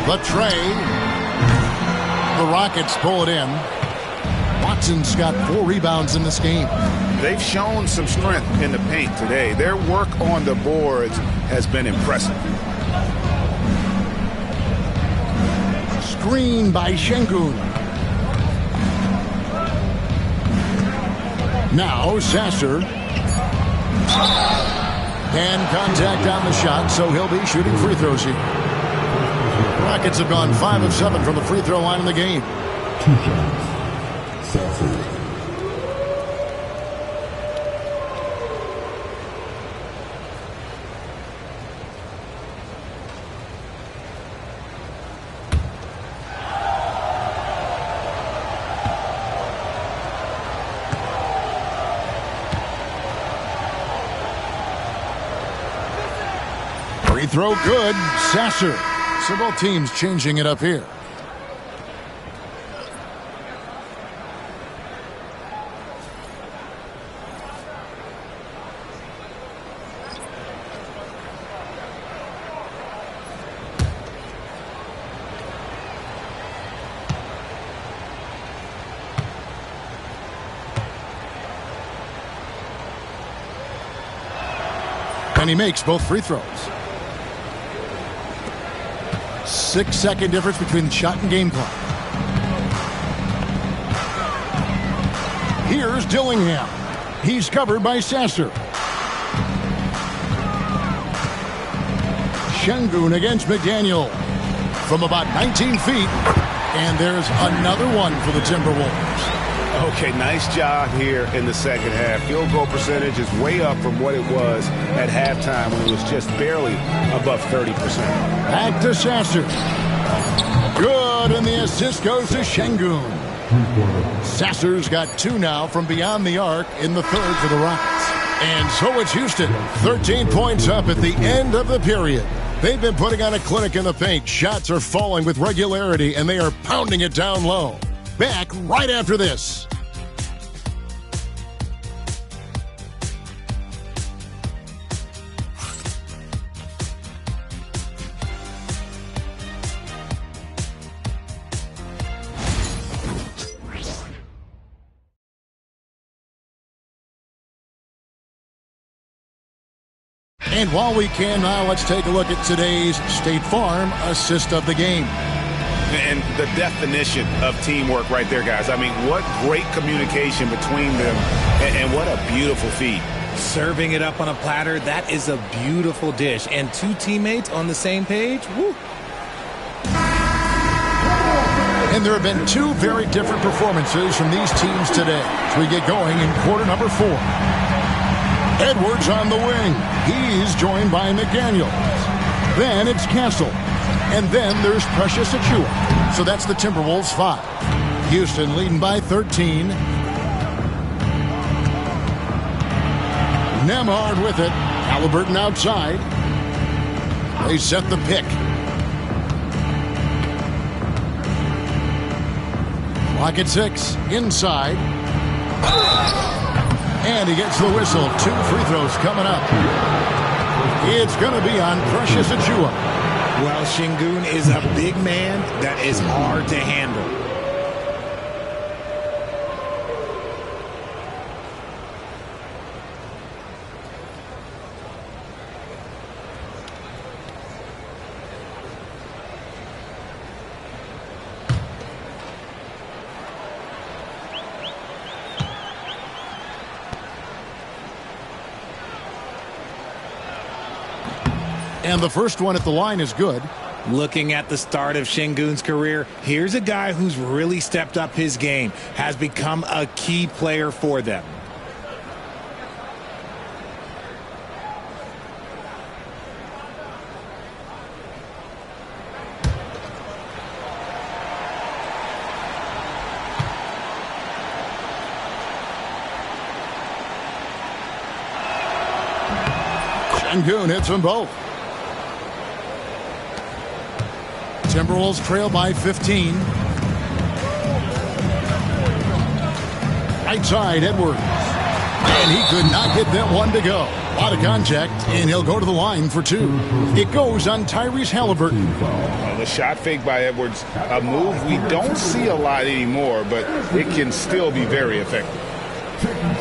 The tray. The Rockets pull it in. Watson's got 4 rebounds in this game. They've shown some strength in the paint today. Their work on the boards has been impressive. Screen by Şengün. Now Sasser. And contact on the shot, so he'll be shooting free throws here. Rockets have gone 5 of 7 from the free throw line in the game. 2 shots. Sasser. Free throw good. Sasser. So both teams changing it up here. And he makes both free throws. 6-second difference between shot and game clock. Here's Dillingham. He's covered by Sasser. Şengün against McDaniel from about 19 feet. And there's another one for the Timberwolves. Okay, nice job here in the second half. Field goal percentage is way up from what it was at halftime when it was just barely above 30%. Back to Sasser. Good, and the assist goes to Şengün. Sasser's got 2 now from beyond the arc in the third for the Rockets. And so it's Houston, 13 points up at the end of the period. They've been putting on a clinic in the paint. Shots are falling with regularity, and they are pounding it down low. Back right after this. And while we can now, let's take a look at today's State Farm assist of the game. And the definition of teamwork right there, guys. I mean, what great communication between them, and what a beautiful feed. Serving it up on a platter, that is a beautiful dish. And 2 teammates on the same page, woo. And there have been 2 very different performances from these teams today as we get going in quarter number 4. Edwards on the wing. He's joined by McDaniel. Then it's Castle. And then there's Precious Achiuwa. So that's the Timberwolves 5. Houston leading by 13. Nembhard with it. Halliburton outside. They set the pick. Clock at 6. Inside. And he gets the whistle. 2 free throws coming up. It's going to be on Precious Achiuwa. Well, Şengün is a big man that is hard to handle. And the first one at the line is good. Looking at the start of Şengün's career, here's a guy who's really stepped up his game, has become a key player for them. Şengün hits them both. Timberwolves trail by 15. Right side, Edwards. And he could not get that one to go. A lot of contact, and he'll go to the line for two. It goes on Tyrese Halliburton. Well, the shot fake by Edwards, a move we don't see a lot anymore, but it can still be very effective.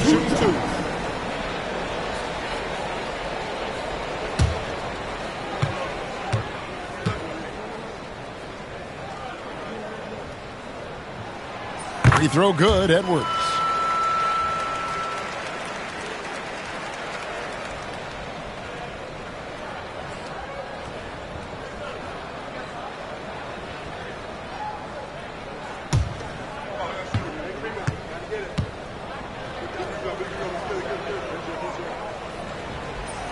Shoot two. Free throw good, Edwards.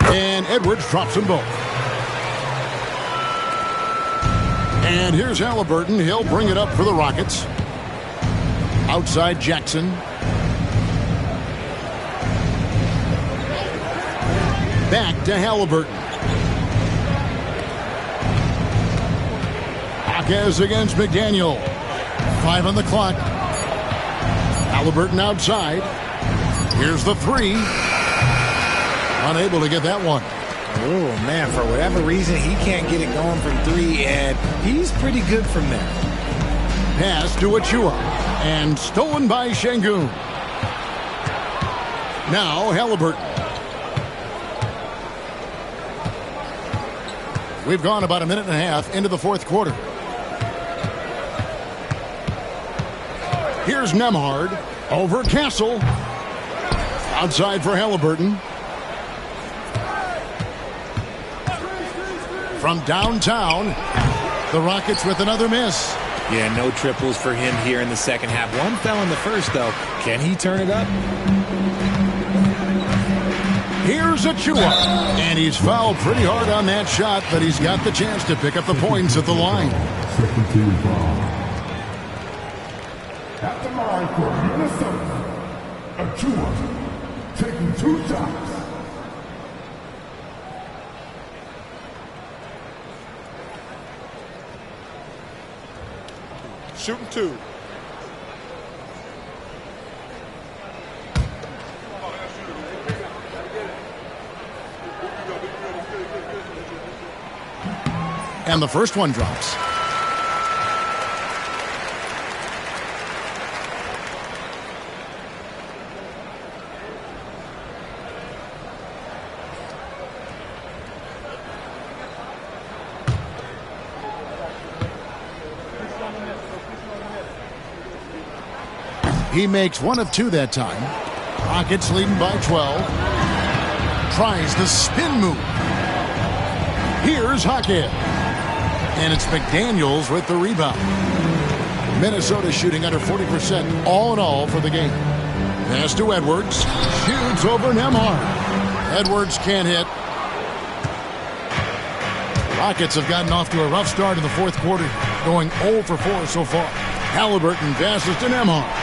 And Edwards drops them both. And here's Halliburton. He'll bring it up for the Rockets. Outside Jackson. Back to Halliburton. Hawkes against McDaniel. 5 on the clock. Halliburton outside. Here's the three. Unable to get that one. Oh, man, for whatever reason, he can't get it going from three, and he's pretty good from there. Pass to Achua. And stolen by Şengün. Now Halliburton. We've gone about a minute and a half into the fourth quarter. Here's Nembhard over Castle. Outside for Halliburton. From downtown, the Rockets with another miss. Yeah, no triples for him here in the second half. One fell in the first, though. Can he turn it up? Here's Achua. And he's fouled pretty hard on that shot, but he's got the chance to pick up the points at the line. Second team foul. At the line for Minnesota, Achua taking 2 shots. Shooting 2. And the first one drops. He makes 1 of 2 that time. Rockets leading by 12. Tries the spin move. Here's Hawkins. And it's McDaniels with the rebound. Minnesota shooting under 40% all in all for the game. Pass to Edwards. Shoots over Nembhard. Edwards can't hit. Rockets have gotten off to a rough start in the fourth quarter, going 0 for 4 so far. Halliburton passes to Nembhard.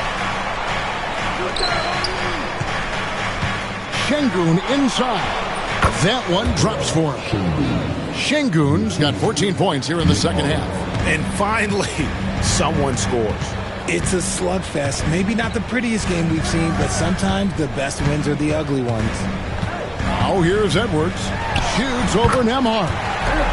Şengün inside. That one drops for him. Şengün's got 14 points here in the second half. And finally, someone scores. It's a slugfest. Maybe not the prettiest game we've seen, but sometimes the best wins are the ugly ones. Now here's Edwards. Shoots over Nembhard.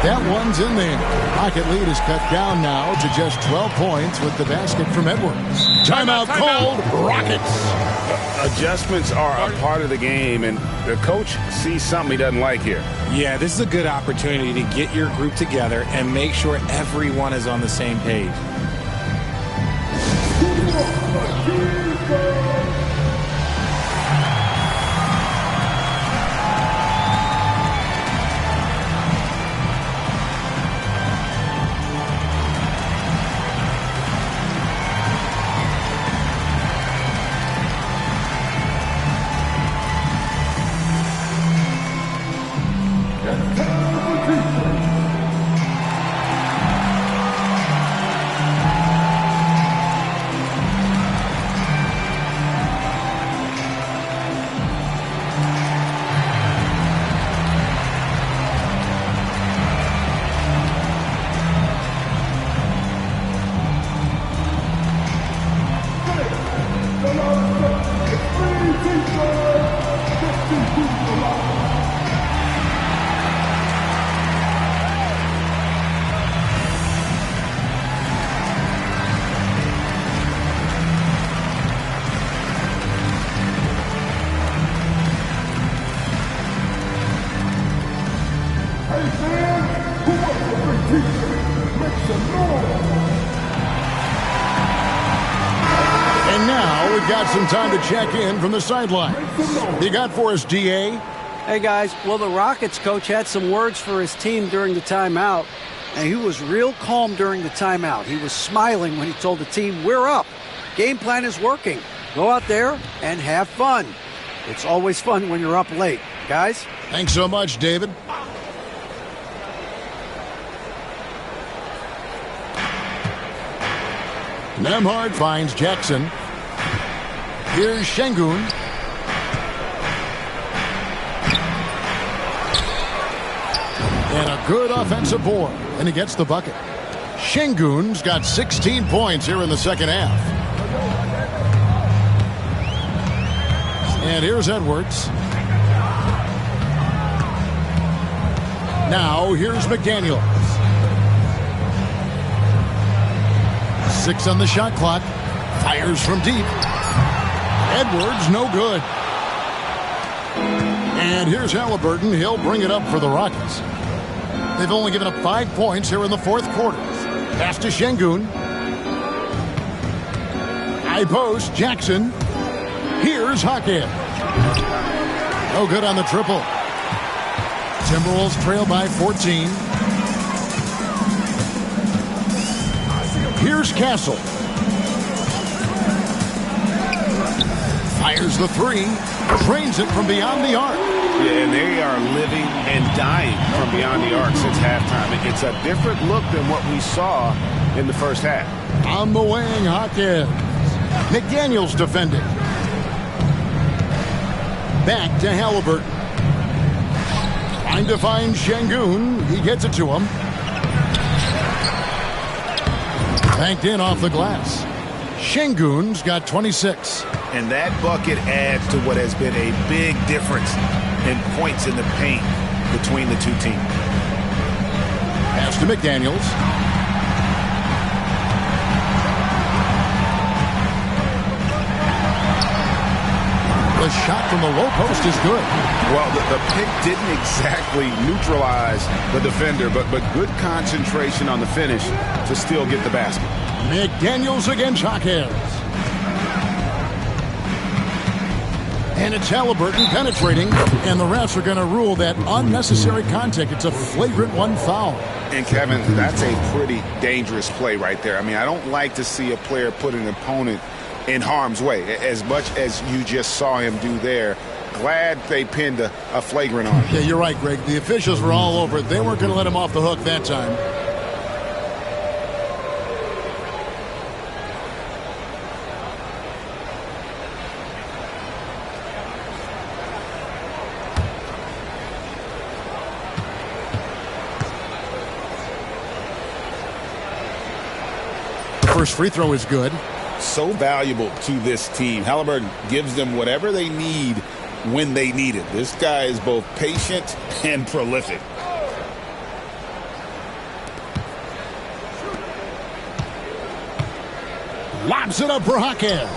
That one's in there. Rocket lead is cut down now to just 12 points with the basket from Edwards. Timeout called. Rockets. Adjustments are a part of the game, and the coach sees something he doesn't like here. Yeah, this is a good opportunity to get your group together and make sure everyone is on the same page. And now we've got some time to check in from the sideline. You got for us, DA? Hey, guys. Well, the Rockets coach had some words for his team during the timeout, and he was real calm during the timeout. He was smiling when he told the team, we're up. Game plan is working. Go out there and have fun. It's always fun when you're up late. Guys? Thanks so much, David. Nembhard finds Jackson. Here's Şengün. And a good offensive board. And he gets the bucket. Şengün's got 16 points here in the second half. And here's Edwards. Now here's McDaniels. 6 on the shot clock. Fires from deep. Edwards, no good. And here's Halliburton. He'll bring it up for the Rockets. They've only given up 5 points here in the fourth quarter. Pass to Şengün. High post, Jackson. Here's Hackett. No good on the triple. Timberwolves trail by 14. Here's Castle. Fires the three. Drains it from beyond the arc. Yeah, and they are living and dying from beyond the arc since halftime. It's a different look than what we saw in the first half. On the wing, Hawkins. McDaniels defending. Back to Halliburton. Trying to find Şengün. He gets it to him. Banked in off the glass. Şengün's got 26. And that bucket adds to what has been a big difference in points in the paint between the two teams. Pass to McDaniels. The shot from the low post is good. Well, the pick didn't exactly neutralize the defender, but good concentration on the finish to still get the basket. McDaniels against Hawkins. And it's Halliburton penetrating, and the refs are going to rule that unnecessary contact. It's a flagrant one foul. And, Kevin, that's a pretty dangerous play right there. I mean, I don't like to see a player put an opponent in harm's way, as much as you just saw him do there. Glad they pinned a flagrant on him. Yeah, you're right, Greg. The officials were all over it. They weren't going to let him off the hook that time. First free throw is good. So valuable to this team. Halliburton gives them whatever they need when they need it. This guy is both patient and prolific. Lobs it up for Jaquez.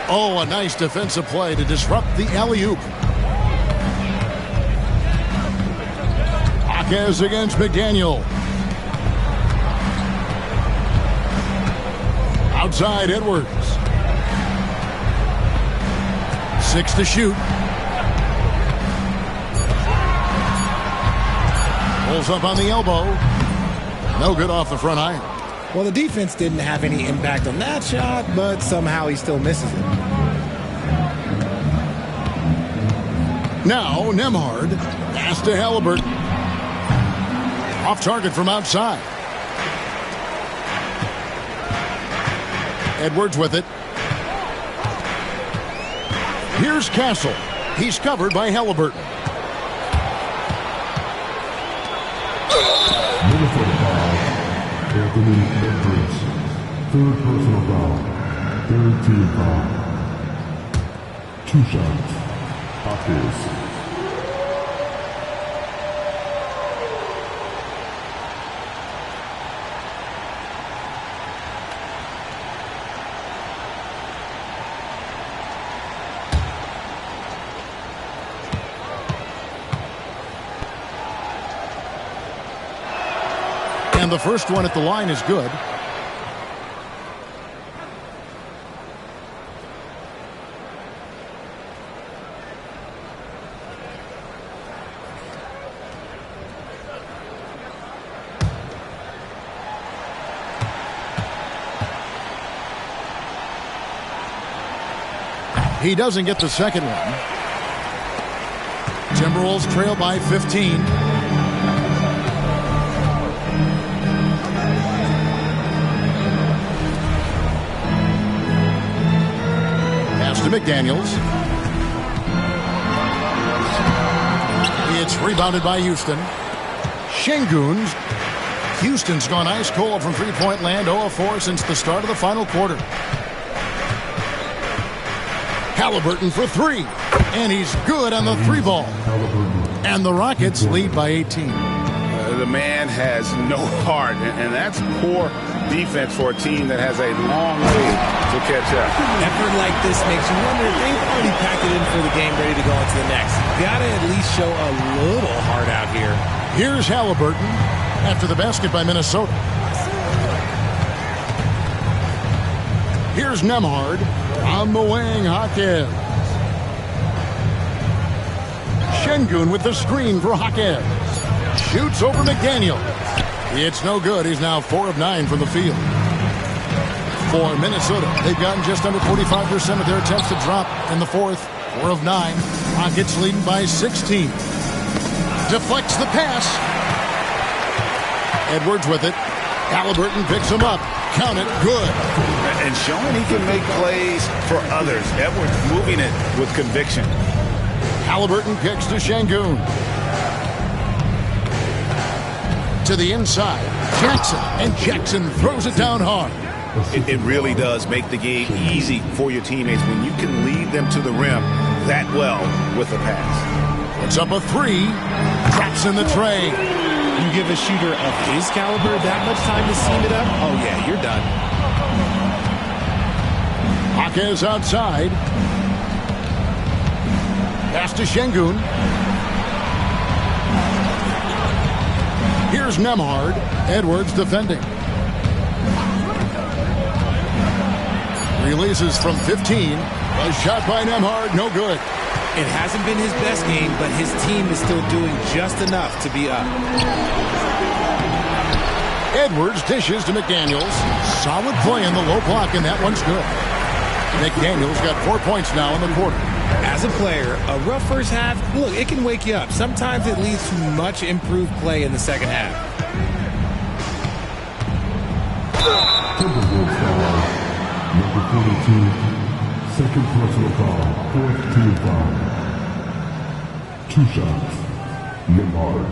Oh, a nice defensive play to disrupt the alley-oop. Jaquez against McDaniel. Outside Edwards. 6 to shoot. Pulls up on the elbow. No good off the front iron. Well, the defense didn't have any impact on that shot, but somehow he still misses it. Now Nembhard. Pass to Halliburton. Off target from outside. Edwards with it. Here's Castle. He's covered by Halliburton. Minnesota foul. Anthony Edwards. Third personal foul. Third team foul. 2 shots. Jaquez. And the first one at the line is good. He doesn't get the second one. Timberwolves trail by 15. To McDaniels. It's rebounded by Houston. Şengün. Houston's gone ice cold from three-point land, 0 of 4 since the start of the final quarter. Halliburton for 3. And he's good on the 3-ball. And the Rockets lead by 18. The man has no heart, and that's poor defense for a team that has a long way to catch up. Effort like this makes you wonder if they've already packed it in for the game, ready to go into the next. Got to at least show a little heart out here. Here's Halliburton after the basket by Minnesota. Here's Nembhard on the wing. Jaquez. Şengün with the screen for Jaquez. Shoots over McDaniel. It's no good. He's now 4 of 9 from the field. For Minnesota, they've gotten just under 45% of their attempts to drop in the fourth. 4 of 9. Rockets leading by 16. Deflects the pass. Edwards with it. Halliburton picks him up. Count it. Good. And showing he can make plays for others. Edwards moving it with conviction. Halliburton kicks to Şengün. To the inside. Jackson. And Jackson throws it down hard. It really does make the game easy for your teammates when you can lead them to the rim that well with a pass. Puts up a 3. Drops in the tray. You give a shooter of his caliber that much time to seam it up? Oh, yeah, you're done. Jaquez outside. Pass to Şengün. Here's Nembhard. Edwards defending. Releases from 15. A shot by Nembhard, no good. It hasn't been his best game, but his team is still doing just enough to be up. Edwards dishes to McDaniels. Solid play in the low block, and that one's good. McDaniels got 4 points now in the quarter. As a player, a rough first half, look, it can wake you up. Sometimes it leads to much improved play in the second half. Timberwolves foul. Number 42. Second personal foul. Fourth team foul. 2 shots. Nembhard.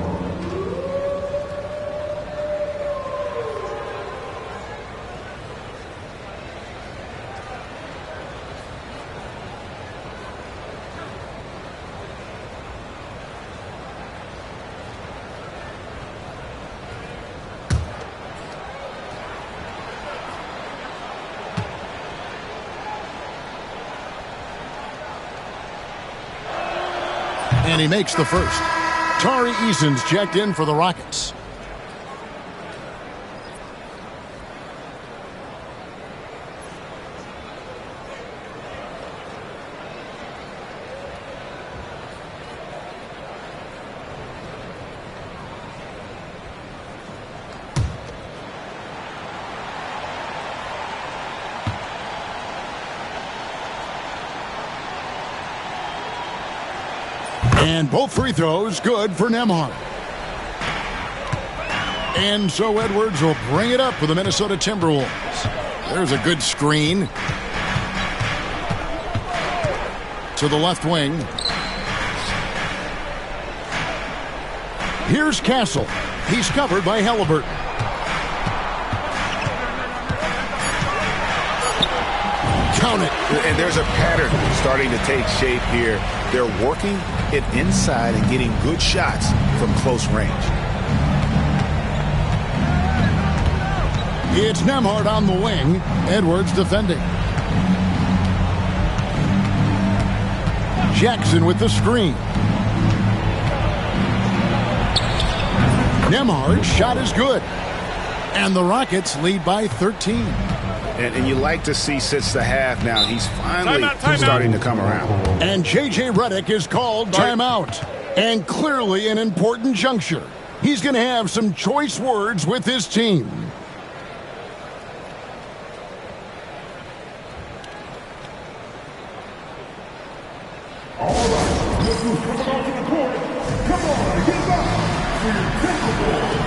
And he makes the first. Tari Eason's checked in for the Rockets. And both free throws good for Nembhard. And so Edwards will bring it up for the Minnesota Timberwolves. There's a good screen to the left wing. Here's Castle. He's covered by Halliburton. Count it. And there's a pattern starting to take shape here. They're working it inside and getting good shots from close range. It's Nembhard on the wing. Edwards defending. Jackson with the screen. Nembhard's shot is good. And the Rockets lead by 13. And you like to see since the half now, he's finally starting to come around. And J.J. Redick is called timeout. And clearly an important juncture. He's going to have some choice words with his team. All right, look who's coming onto the court. Come on, get back for your Timberwolves.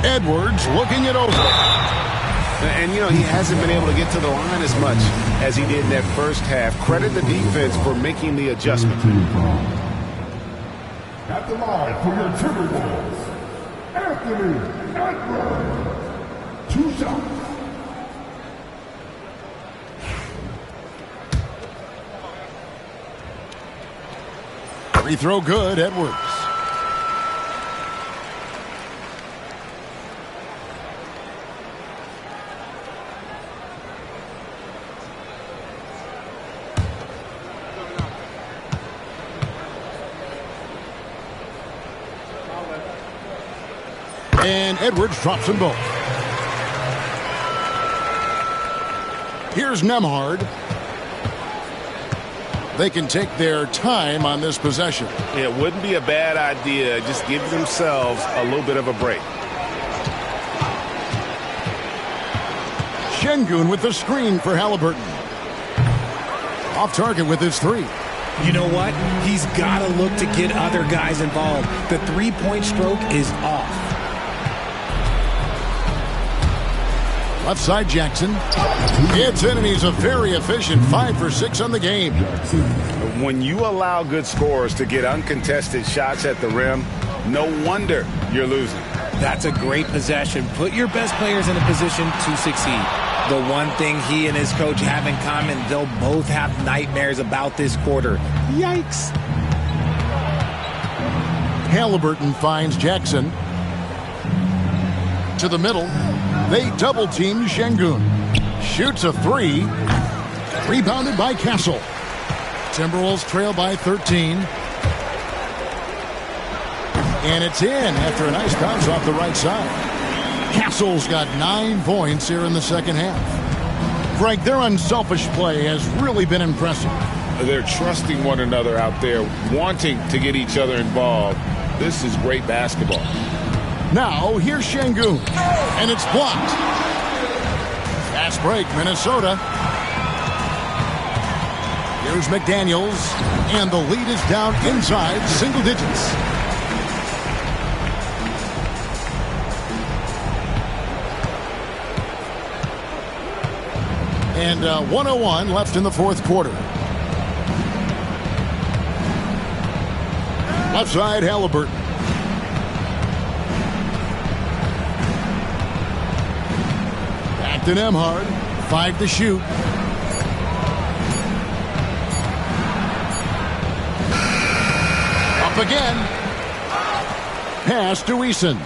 Edwards looking it over. And, you know, he hasn't been able to get to the line as much as he did in that first half. Credit the defense for making the adjustment. At the line for your Timberwolves, Anthony Edwards. 2 shots. Free throw good, Edwards. And Edwards drops them both. Here's Nembhard. They can take their time on this possession. It wouldn't be a bad idea. Just give themselves a little bit of a break. Şengün with the screen for Halliburton. Off target with his three. You know what? He's got to look to get other guys involved. The three-point stroke is off. Left side, Jackson. It's in, and he's a very efficient 5 for 6 on the game. When you allow good scorers to get uncontested shots at the rim, no wonder you're losing. That's a great possession. Put your best players in a position to succeed. The one thing he and his coach have in common, they'll both have nightmares about this quarter. Yikes. Halliburton finds Jackson. To the middle. They double-team Şengün. Shoots a three. Rebounded by Castle. Timberwolves trail by 13. And it's in after a nice bounce off the right side. Castle's got 9 points here in the second half. Greg, their unselfish play has really been impressive. They're trusting one another out there, wanting to get each other involved. This is great basketball. Now, here's Şengün. And it's blocked. Fast break, Minnesota. Here's McDaniels. And the lead is down inside single digits. And 1:01 left in the fourth quarter. Left side, Halliburton. Back to Nembhard. 5 to shoot. Up again. Pass to Eason.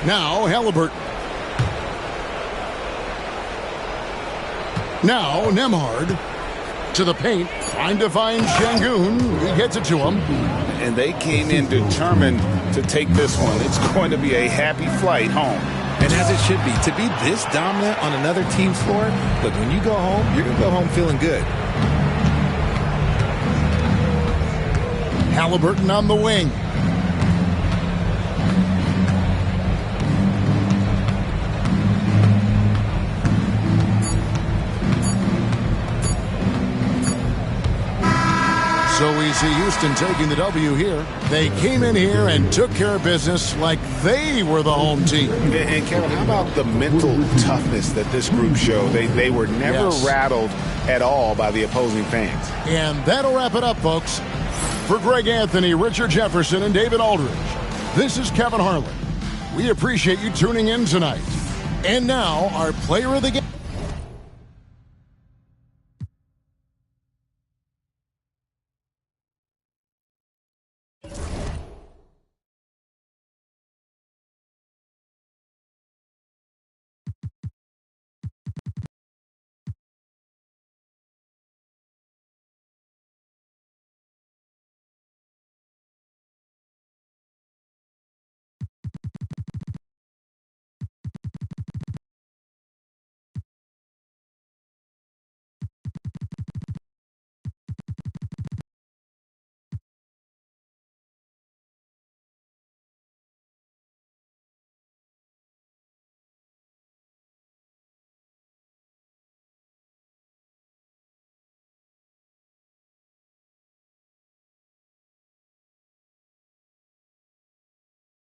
Now Halliburton. Now Nembhard to the paint, trying to find Şengün. He gets it to him. And they came in determined to take this one. It's going to be a happy flight home. And as it should be, to be this dominant on another team's floor, look, when you go home, you're going to go home feeling good. Halliburton on the wing. So we see Houston taking the W here. They came in here and took care of business like they were the home team. And Kevin, how about the mental toughness that this group showed? They were never rattled at all by the opposing fans. And that'll wrap it up, folks. For Greg Anthony, Richard Jefferson, and David Aldridge, this is Kevin Harlan. We appreciate you tuning in tonight. And now, our player of the game.